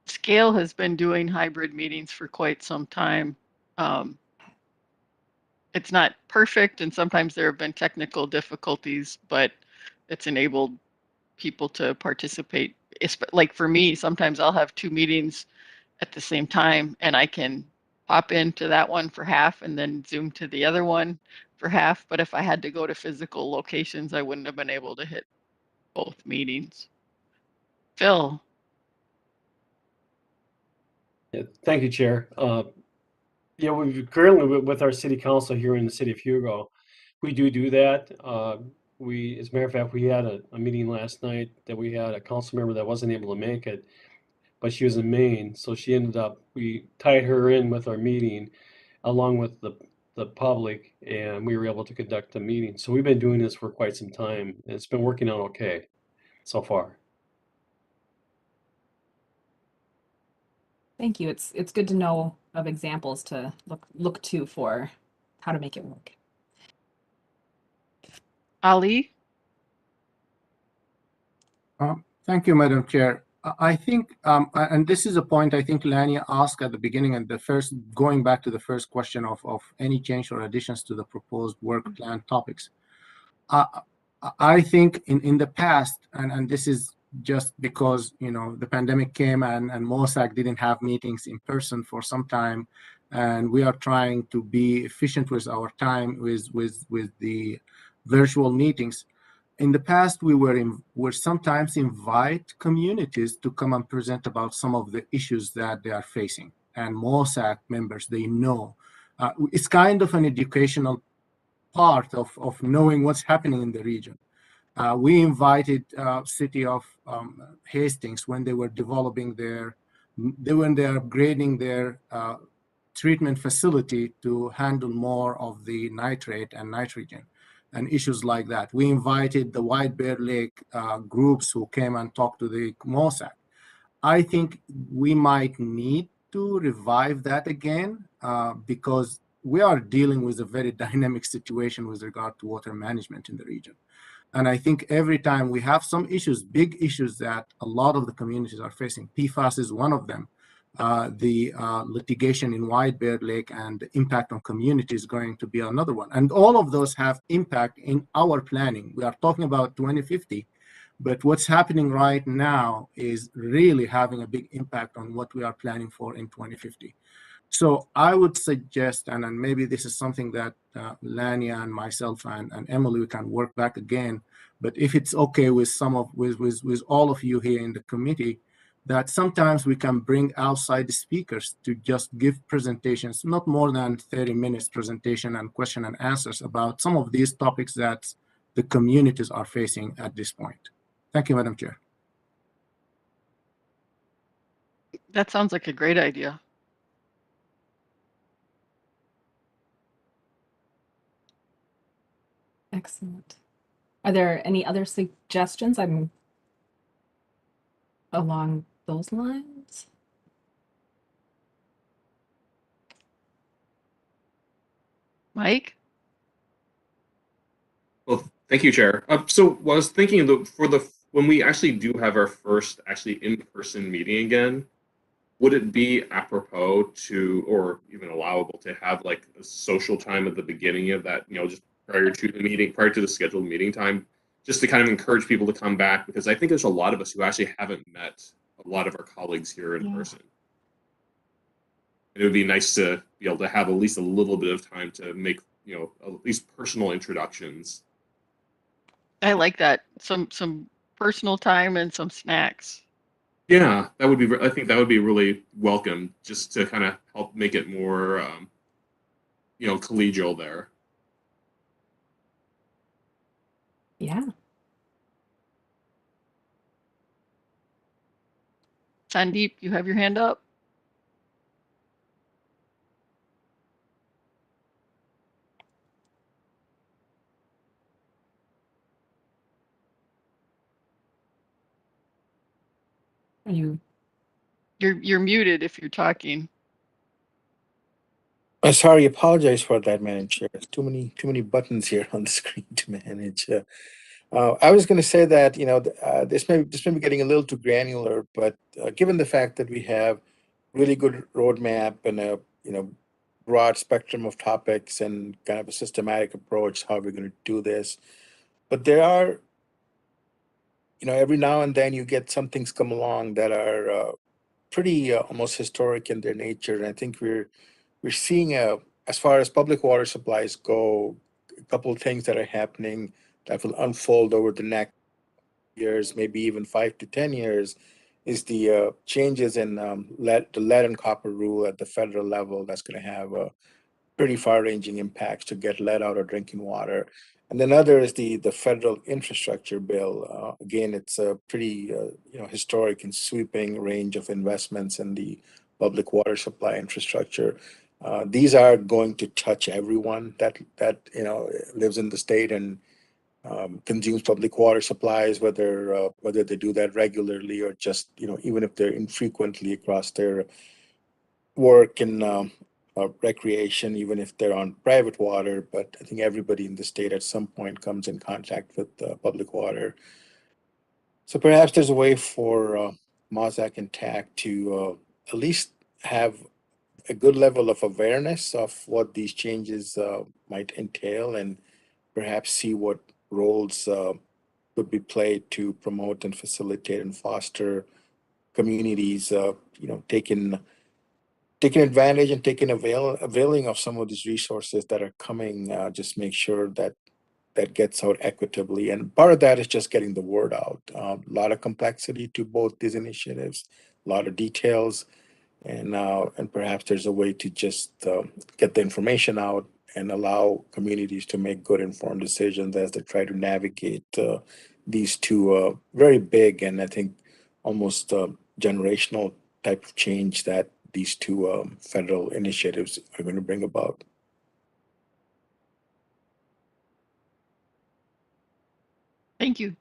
Scale has been doing hybrid meetings for quite some time. It's not perfect, and sometimes there have been technical difficulties, but it's enabled people to participate. Like for me, sometimes I'll have two meetings at the same time, and I can pop into that one for half and then Zoom to the other one for half. But if I had to go to physical locations, I wouldn't have been able to hit both meetings. Phil. Yeah, thank you, Chair. Yeah, we currently with our city council here in the city of Hugo, we do that. As a matter of fact, we had a meeting last night that we had a council member that wasn't able to make it, but she was in Maine, so we tied her in with our meeting along with the public, and we were able to conduct the meeting. So we've been doing this for quite some time, and it's been working out okay so far. Thank you. It's good to know of examples to look to for how to make it work. Ali? Thank you, Madam Chair. I think, and this is a point I think Lanya asked at the beginning, and going back to the first question of any change or additions to the proposed work plan topics. I think in the past, and this is just because, you know, the pandemic came and MOSAC didn't have meetings in person for some time, and we are trying to be efficient with our time with the virtual meetings. In the past, we were sometimes invite communities to come and present about some of the issues that they are facing, and MOSAC members, they know. It's kind of an educational part of knowing what's happening in the region. We invited city of Hastings when they were developing when they are upgrading their treatment facility to handle more of the nitrate and nitrogen and issues like that. We invited the White Bear Lake groups who came and talked to the MOSAC. I think we might need to revive that again because we are dealing with a very dynamic situation with regard to water management in the region. And I think every time we have some issues, big issues that a lot of the communities are facing, PFAS is one of them. The litigation in White Bear Lake and the impact on community is going to be another one. And all of those have impact in our planning. We are talking about 2050, but what's happening right now is really having a big impact on what we are planning for in 2050. So I would suggest, and maybe this is something that Lanya and myself and Emily, we can work back again, but if it's okay with with all of you here in the committee, that sometimes we can bring outside speakers to just give presentations, not more than 30 minutes presentation and question and answers about some of these topics that the communities are facing at this point. Thank you, Madam Chair. That sounds like a great idea. Excellent. Are there any other suggestions? I'm along those lines. Mike? Well, thank you, Chair. So I was thinking that when we actually do have our first in-person meeting again, would it be apropos to, or even allowable to have like a social time at the beginning of that, you know, just prior to the scheduled meeting time, just to kind of encourage people to come back? Because I think there's a lot of us who actually haven't met a lot of our colleagues here in person. And it would be nice to be able to have at least a little bit of time to make, you know, at least personal introductions. I like that. Some personal time and some snacks. Yeah, that would be. I think that would be really welcome, just to kind of help make it more, you know, collegial there. Yeah. Sandeep, you have your hand up? You're muted if you're talking. Sorry, apologize for that, Madam Chair. There's too many buttons here on the screen to manage. I was going to say that, you know, this may be getting a little too granular, but given the fact that we have really good roadmap and a, you know, broad spectrum of topics and kind of a systematic approach how we're going to do this, but there are, you know, every now and then you get some things come along that are pretty almost historic in their nature. And I think we're seeing as far as public water supplies go, a couple of things that are happening that will unfold over the next years, maybe even 5 to 10 years, is the changes in the lead and copper rule at the federal level that's going to have pretty far-ranging impacts to get lead out of drinking water. And then other is the federal infrastructure bill. Again, it's a pretty you know, historic and sweeping range of investments in the public water supply infrastructure. These are going to touch everyone that you know, lives in the state and consumes public water supplies, whether they do that regularly or just, you know, even if they're infrequently across their work and recreation, even if they're on private water. But I think everybody in the state at some point comes in contact with public water. So perhaps there's a way for MOSAC and TAC to at least have a good level of awareness of what these changes might entail, and perhaps see what roles could be played to promote and facilitate and foster communities, taking advantage and availing of some of these resources that are coming. Just make sure that gets out equitably, and part of that is just getting the word out. A lot of complexity to both these initiatives, a lot of details, and perhaps there's a way to just get the information out and allow communities to make good informed decisions as they try to navigate these two very big and I think almost generational type of change that these two federal initiatives are going to bring about. Thank you.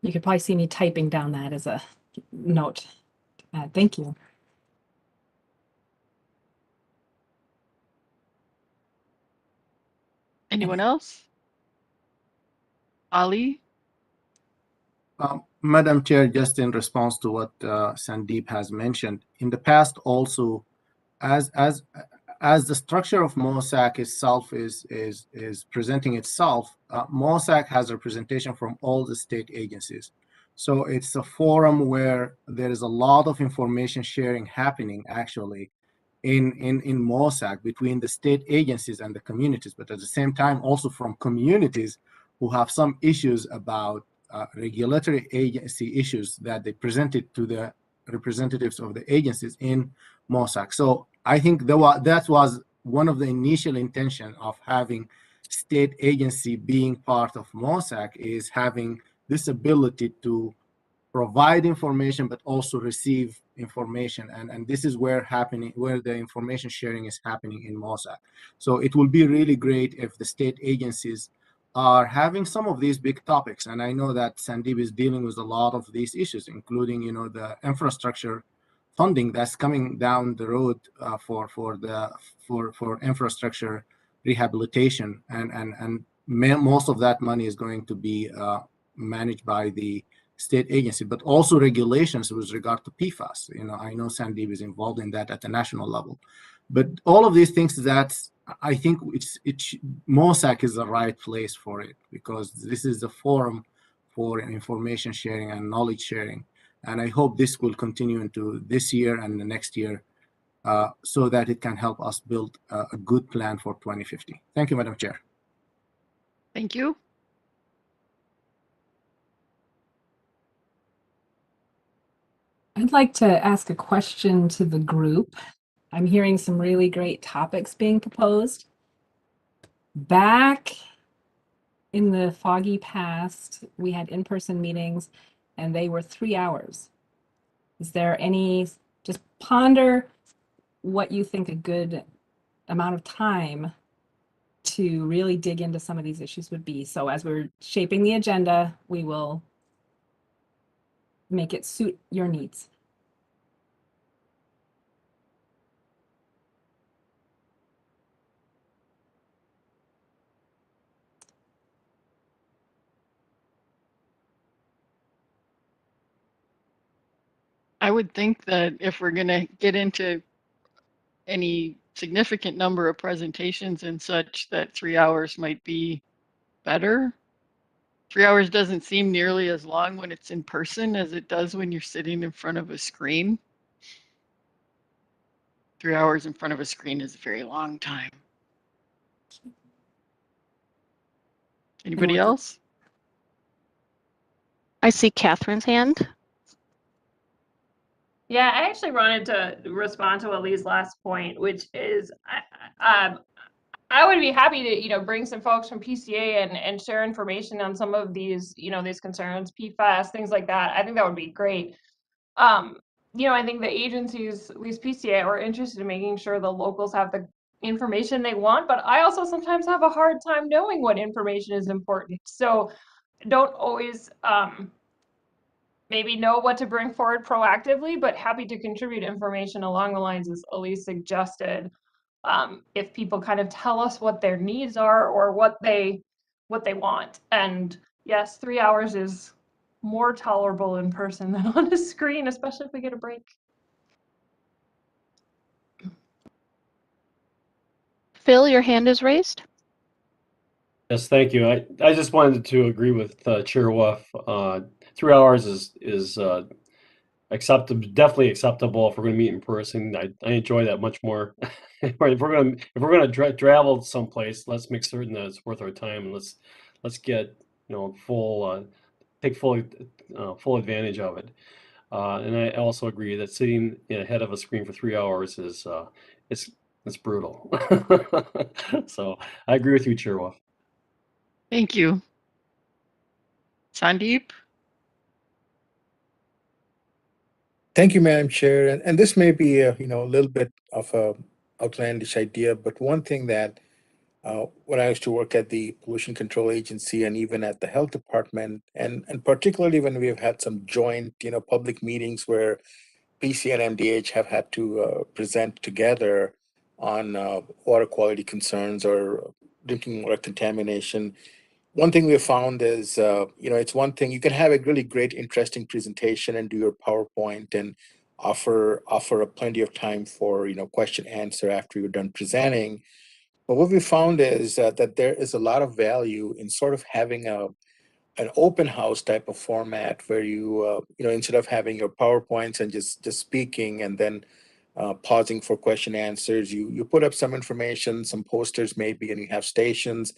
You could probably see me typing down that as a note. Thank you. Anyone else? Ali? Madam Chair, just in response to what Sandeep has mentioned, in the past also, as the structure of MOSAC itself is presenting itself, MOSAC has representation from all the state agencies. So it's a forum where there is a lot of information sharing happening actually in MOSAC between the state agencies and the communities, but at the same time also from communities who have some issues about regulatory agency issues that they presented to the representatives of the agencies in MOSAC. So I think that was one of the initial intention of having state agency being part of MOSAC, is having this ability to provide information but also receive information, and this is where the information sharing is happening in MOSAC. So it will be really great if the state agencies are having some of these big topics, and I know that Sandeep is dealing with a lot of these issues, including the infrastructure funding that's coming down the road for infrastructure rehabilitation, and most of that money is going to be managed by the state agency, but also regulations with regard to PFAS. I know Sandeep is involved in that at the national level, but all of these things, I think MOSAC is the right place for it, because this is the forum for information sharing and knowledge sharing. And I hope this will continue into this year and the next year so that it can help us build a good plan for 2050. Thank you, Madam Chair. Thank you. I'd like to ask a question to the group. I'm hearing some really great topics being proposed. Back in the foggy past, we had in-person meetings and they were 3 hours. Is there just ponder what you think a good amount of time to really dig into some of these issues would be. So as we're shaping the agenda, we will make it suit your needs. I would think that if we're going to get into any significant number of presentations and such, that 3 hours might be better. 3 hours doesn't seem nearly as long when it's in person as it does when you're sitting in front of a screen. 3 hours in front of a screen is a very long time. Anybody else? I see Catherine's hand. Yeah, I actually wanted to respond to Ali's last point, which is I would be happy to, bring some folks from PCA and share information on some of these, these concerns, PFAS, things like that. I think that would be great. I think the agencies, at least PCA, are interested in making sure the locals have the information they want, but I also sometimes have a hard time knowing what information is important. So don't always maybe know what to bring forward proactively, but happy to contribute information along the lines as Elise suggested. If people kind of tell us what their needs are or what they want. And yes, 3 hours is more tolerable in person than on a screen, especially if we get a break. Phil, your hand is raised. Yes, thank you. I just wanted to agree with Chair Wolf. 3 hours is acceptable, definitely acceptable if we're going to meet in person. I enjoy that much more. If we're gonna travel someplace, let's make certain that it's worth our time, and let's get take full advantage of it. And I also agree that sitting ahead of a screen for 3 hours is it's brutal. So I agree with you, Chair Wolf. Thank you. Sandeep? Thank you, Madam Chair. And this may be a little bit of a outlandish idea, but one thing that when I used to work at the Pollution Control Agency and even at the Health Department, and particularly when we've had some joint public meetings where PC and MDH have had to present together on water quality concerns or drinking water contamination. One thing we have found is, it's one thing you can have a really great, interesting presentation and do your PowerPoint and offer plenty of time for question answer after you're done presenting. But what we found is that there is a lot of value in sort of having an open house type of format where you instead of having your PowerPoints and just speaking and then pausing for question answers, you put up some information, some posters maybe, and you have stations,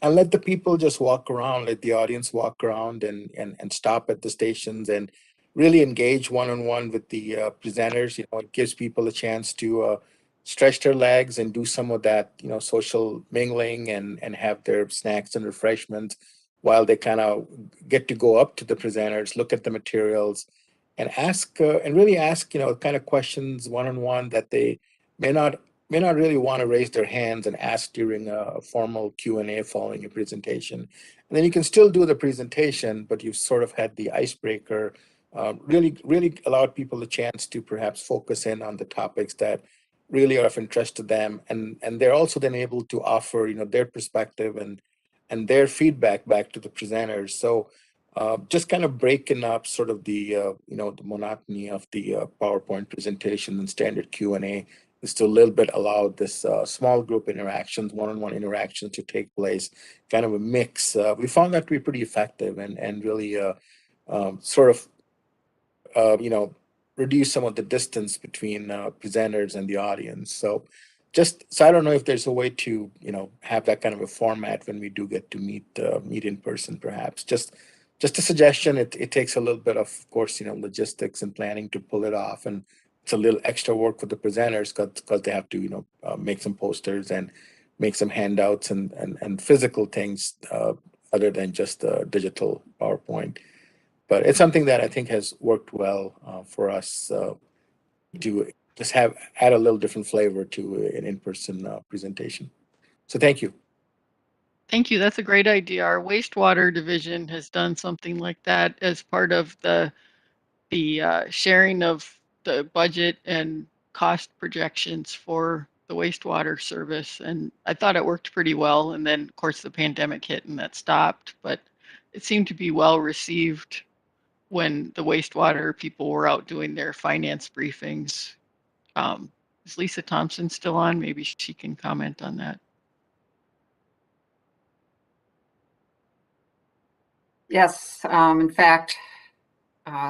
and let the people just walk around, let the audience walk around and stop at the stations and really engage one-on-one with the presenters. It gives people a chance to stretch their legs and do some of that, social mingling and have their snacks and refreshments while they kind of get to go up to the presenters, look at the materials, and ask and really ask, kind of questions one-on-one that they may not really want to raise their hands and ask during a formal Q&A following a presentation. And then you can still do the presentation, but you've sort of had the icebreaker, really allowed people a chance to perhaps focus in on the topics that really are of interest to them. And they're also then able to offer, their perspective and their feedback back to the presenters. So just kind of breaking up sort of the, the monotony of the PowerPoint presentation and standard Q&A is to a little bit allow this small group interactions, one-on-one interactions to take place, kind of a mix. We found that to be pretty effective and really sort of, reduce some of the distance between presenters and the audience. So I don't know if there's a way to, have that kind of a format when we do get to meet in person, perhaps. Just a suggestion. It takes a little bit of course, logistics and planning to pull it off, and it's a little extra work for the presenters because they have to, make some posters and make some handouts and physical things other than just digital PowerPoint. But it's something that I think has worked well for us to just add a little different flavor to an in-person presentation. So thank you. Thank you. That's a great idea. Our wastewater division has done something like that as part of the sharing of the budget and cost projections for the wastewater service. And I thought it worked pretty well. And then, of course, the pandemic hit and that stopped. But it seemed to be well received when the wastewater people were out doing their finance briefings. Is Lisa Thompson still on? Maybe she can comment on that. Yes, in fact,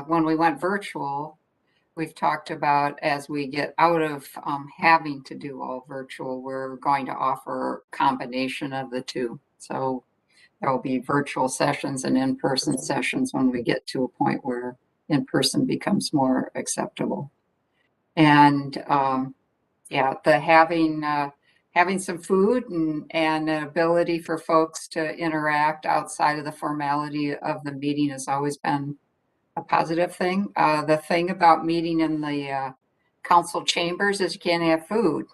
when we went virtual, we've talked about as we get out of having to do all virtual, we're going to offer a combination of the two. So there will be virtual sessions and in-person sessions when we get to a point where in-person becomes more acceptable. And yeah, the having some food and an ability for folks to interact outside of the formality of the meeting has always been a positive thing. The thing about meeting in the council chambers is you can't have food.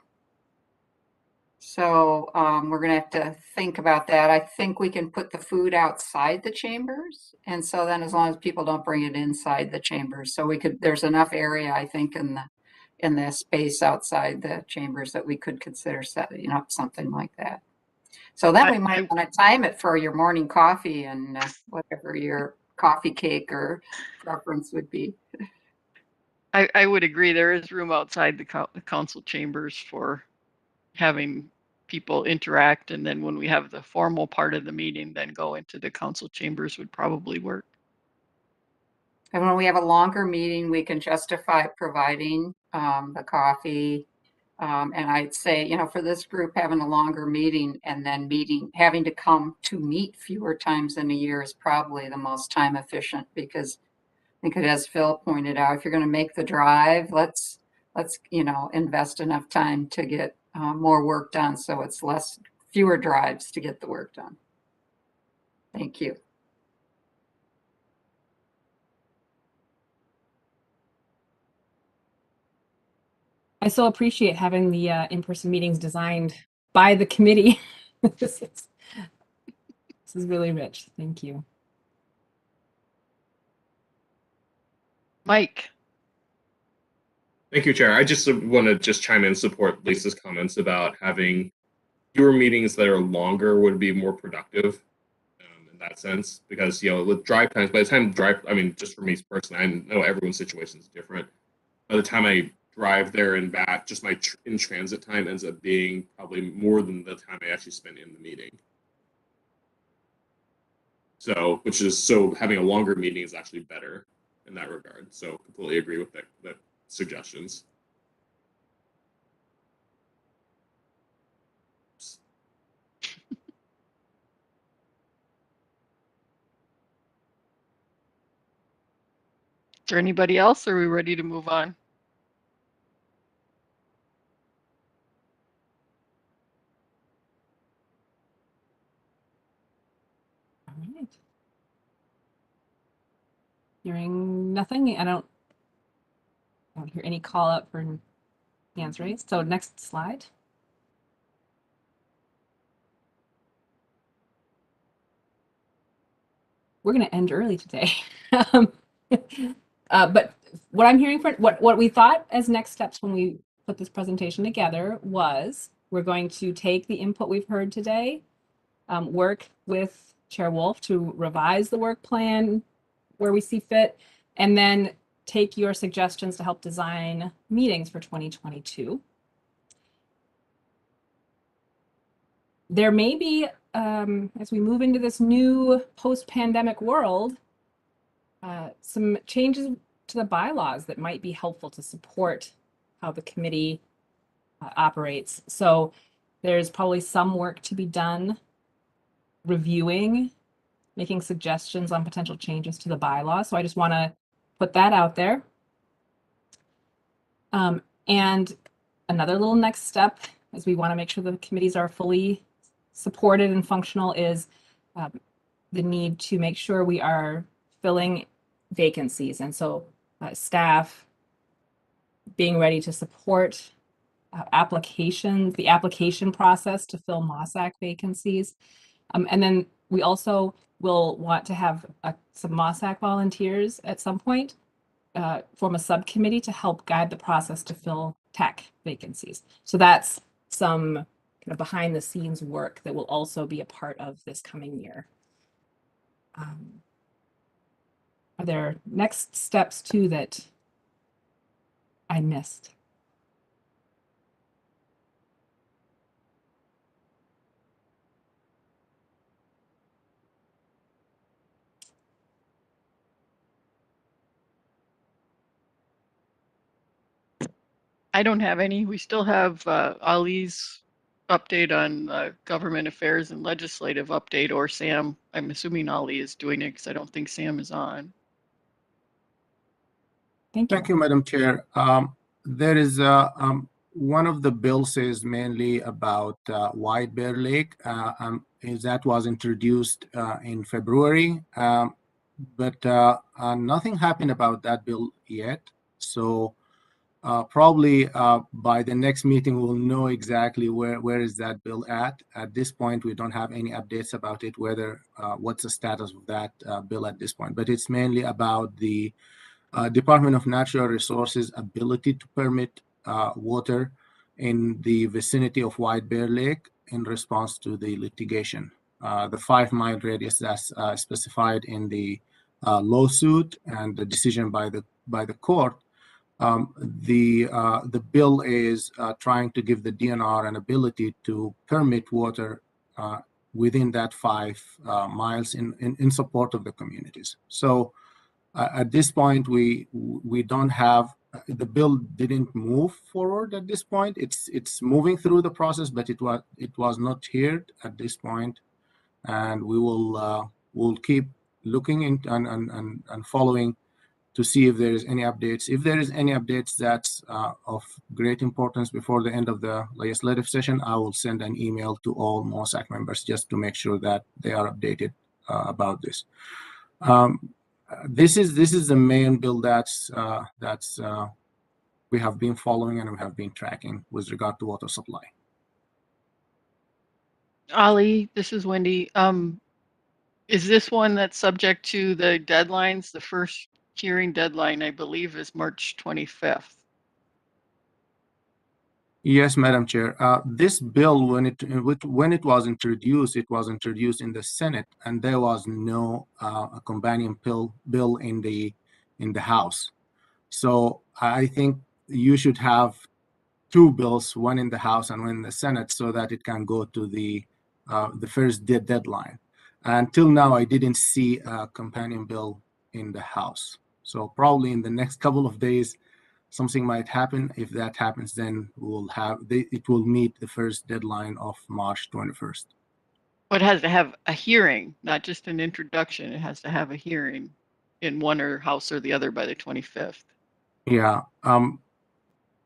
So we're going to have to think about that. I think we can put the food outside the chambers. And so then as long as people don't bring it inside the chambers, so there's enough area, I think, in the space outside the chambers that we could consider setting up something like that. So then we might want to time it for your morning coffee and whatever your coffee cake or preference would be. I would agree. There is room outside the council chambers for having people interact, and then when we have the formal part of the meeting, then go into the council chambers would probably work. And when we have a longer meeting, we can justify providing the coffee. And I'd say, you know, for this group, having a longer meeting and then having to come to meet fewer times in a year is probably the most time efficient, because I think, as Phil pointed out, if you're going to make the drive, let's you know, invest enough time to get more work done, so it's fewer drives to get the work done. Thank you. I so appreciate having the in-person meetings designed by the committee. This is really rich. Thank you. Mike. Thank you, Chair. I just want to chime in and support Lisa's comments about having fewer meetings that are longer would be more productive in that sense, because, you know, with drive times, by the time I mean, just for me personally, I know everyone's situation is different. By the time I drive there and back, just my in-transit time ends up being probably more than the time I actually spend in the meeting. So, having a longer meeting is actually better in that regard. So completely agree with that suggestions. Is there anybody else, or are we ready to move on? All right. Hearing nothing, I don't hear any call out for hands raised. So next slide. We're going to end early today. But what I'm hearing what we thought as next steps when we put this presentation together was we're going to take the input we've heard today, work with Chair Wolf to revise the work plan where we see fit, and then take your suggestions to help design meetings for 2022. There may be, as we move into this new post-pandemic world, some changes to the bylaws that might be helpful to support how the committee operates. So there's probably some work to be done reviewing, making suggestions on potential changes to the bylaw. So I just want to put that out there. And another little next step, as we want to make sure the committees are fully supported and functional, is the need to make sure we are filling vacancies. And so staff being ready to support applications, the application process to fill MWSAC vacancies. And then we also will want to have some MWSAC volunteers at some point, form a subcommittee to help guide the process to fill tech vacancies. So that's some kind of behind the scenes work that will also be a part of this coming year. Are there next steps too that I missed? I don't have any. We still have Ali's update on government affairs and legislative update, or Sam. I'm assuming Ali is doing it because I don't think Sam is on. Thank you, Madam Chair. There is one of the bills is mainly about White Bear Lake. That was introduced in February, but nothing happened about that bill yet. So probably by the next meeting, we'll know exactly where is that bill at. At this point, we don't have any updates about it, whether what's the status of that bill at this point. But it's mainly about the Department of Natural Resources' ability to permit water in the vicinity of White Bear Lake in response to the litigation. The 5-mile radius that's specified in the lawsuit and the decision by the court The bill is trying to give the DNR an ability to permit water within that 5 miles in support of the communities. So at this point, we don't have, the bill didn't move forward at this point. It's moving through the process, but it was not heard at this point, and we will keep looking and following to see if there is any updates. If there is any updates that's of great importance before the end of the legislative session, I will send an email to all MWSAC members just to make sure that they are updated about this. This is the main bill that's we have been following and we have been tracking with regard to water supply. Ali, this is Wendy. Is this one that's subject to the deadlines? The first hearing deadline, I believe, is March 25th. Yes, Madam Chair. This bill, when it was introduced in the Senate, and there was no companion bill in the House. So I think you should have 2 bills, one in the House and one in the Senate, so that it can go to the first deadline. Until now, I didn't see a companion bill in the House. So probably in the next couple of days, something might happen. If that happens, then it will meet the first deadline of March 21st. But it has to have a hearing, not just an introduction. It has to have a hearing in one or House or the other by the 25th. Yeah.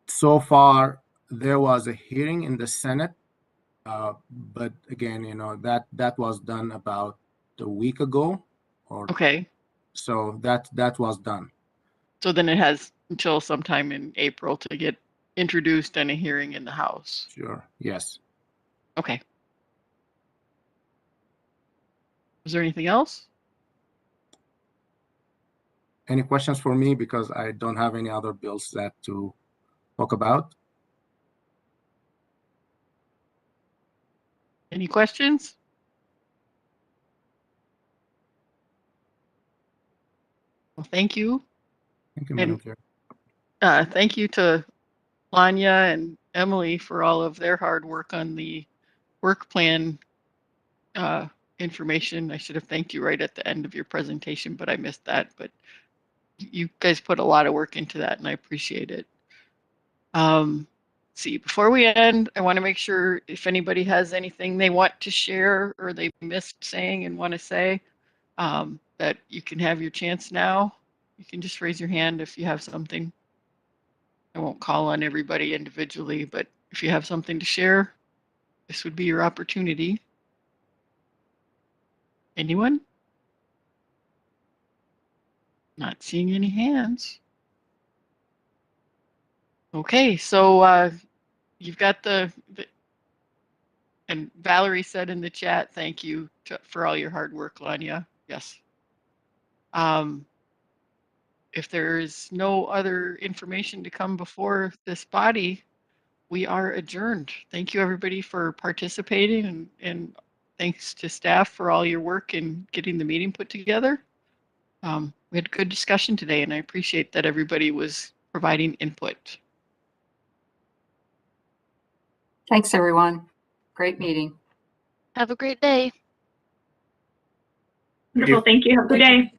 So far, there was a hearing in the Senate, but again, that was done about a week ago. Okay. So that was done. So then it has until sometime in April to get introduced and a hearing in the House. Sure. Yes. Okay. Is there anything else? Any questions for me? Because I don't have any other bills to talk about. Any questions? Well, thank you. Thank you, Madam Chair. Thank you to Lanya and Emily for all of their hard work on the work plan information. I should have thanked you right at the end of your presentation, but I missed that. But you guys put a lot of work into that, and I appreciate it. See, before we end, I want to make sure if anybody has anything they want to share or they missed saying and want to say, that you can have your chance now. You can just raise your hand if you have something. I won't call on everybody individually, but if you have something to share, this would be your opportunity. Anyone? Not seeing any hands. Okay, so you've got and Valerie said in the chat, thank you for all your hard work, Lanya. Yes. If there is no other information to come before this body, we are adjourned. Thank you, everybody, for participating, and thanks to staff for all your work in getting the meeting put together. We had a good discussion today, and I appreciate that everybody was providing input. Thanks, everyone. Great meeting. Have a great day. Wonderful. Thank you. Have a good day.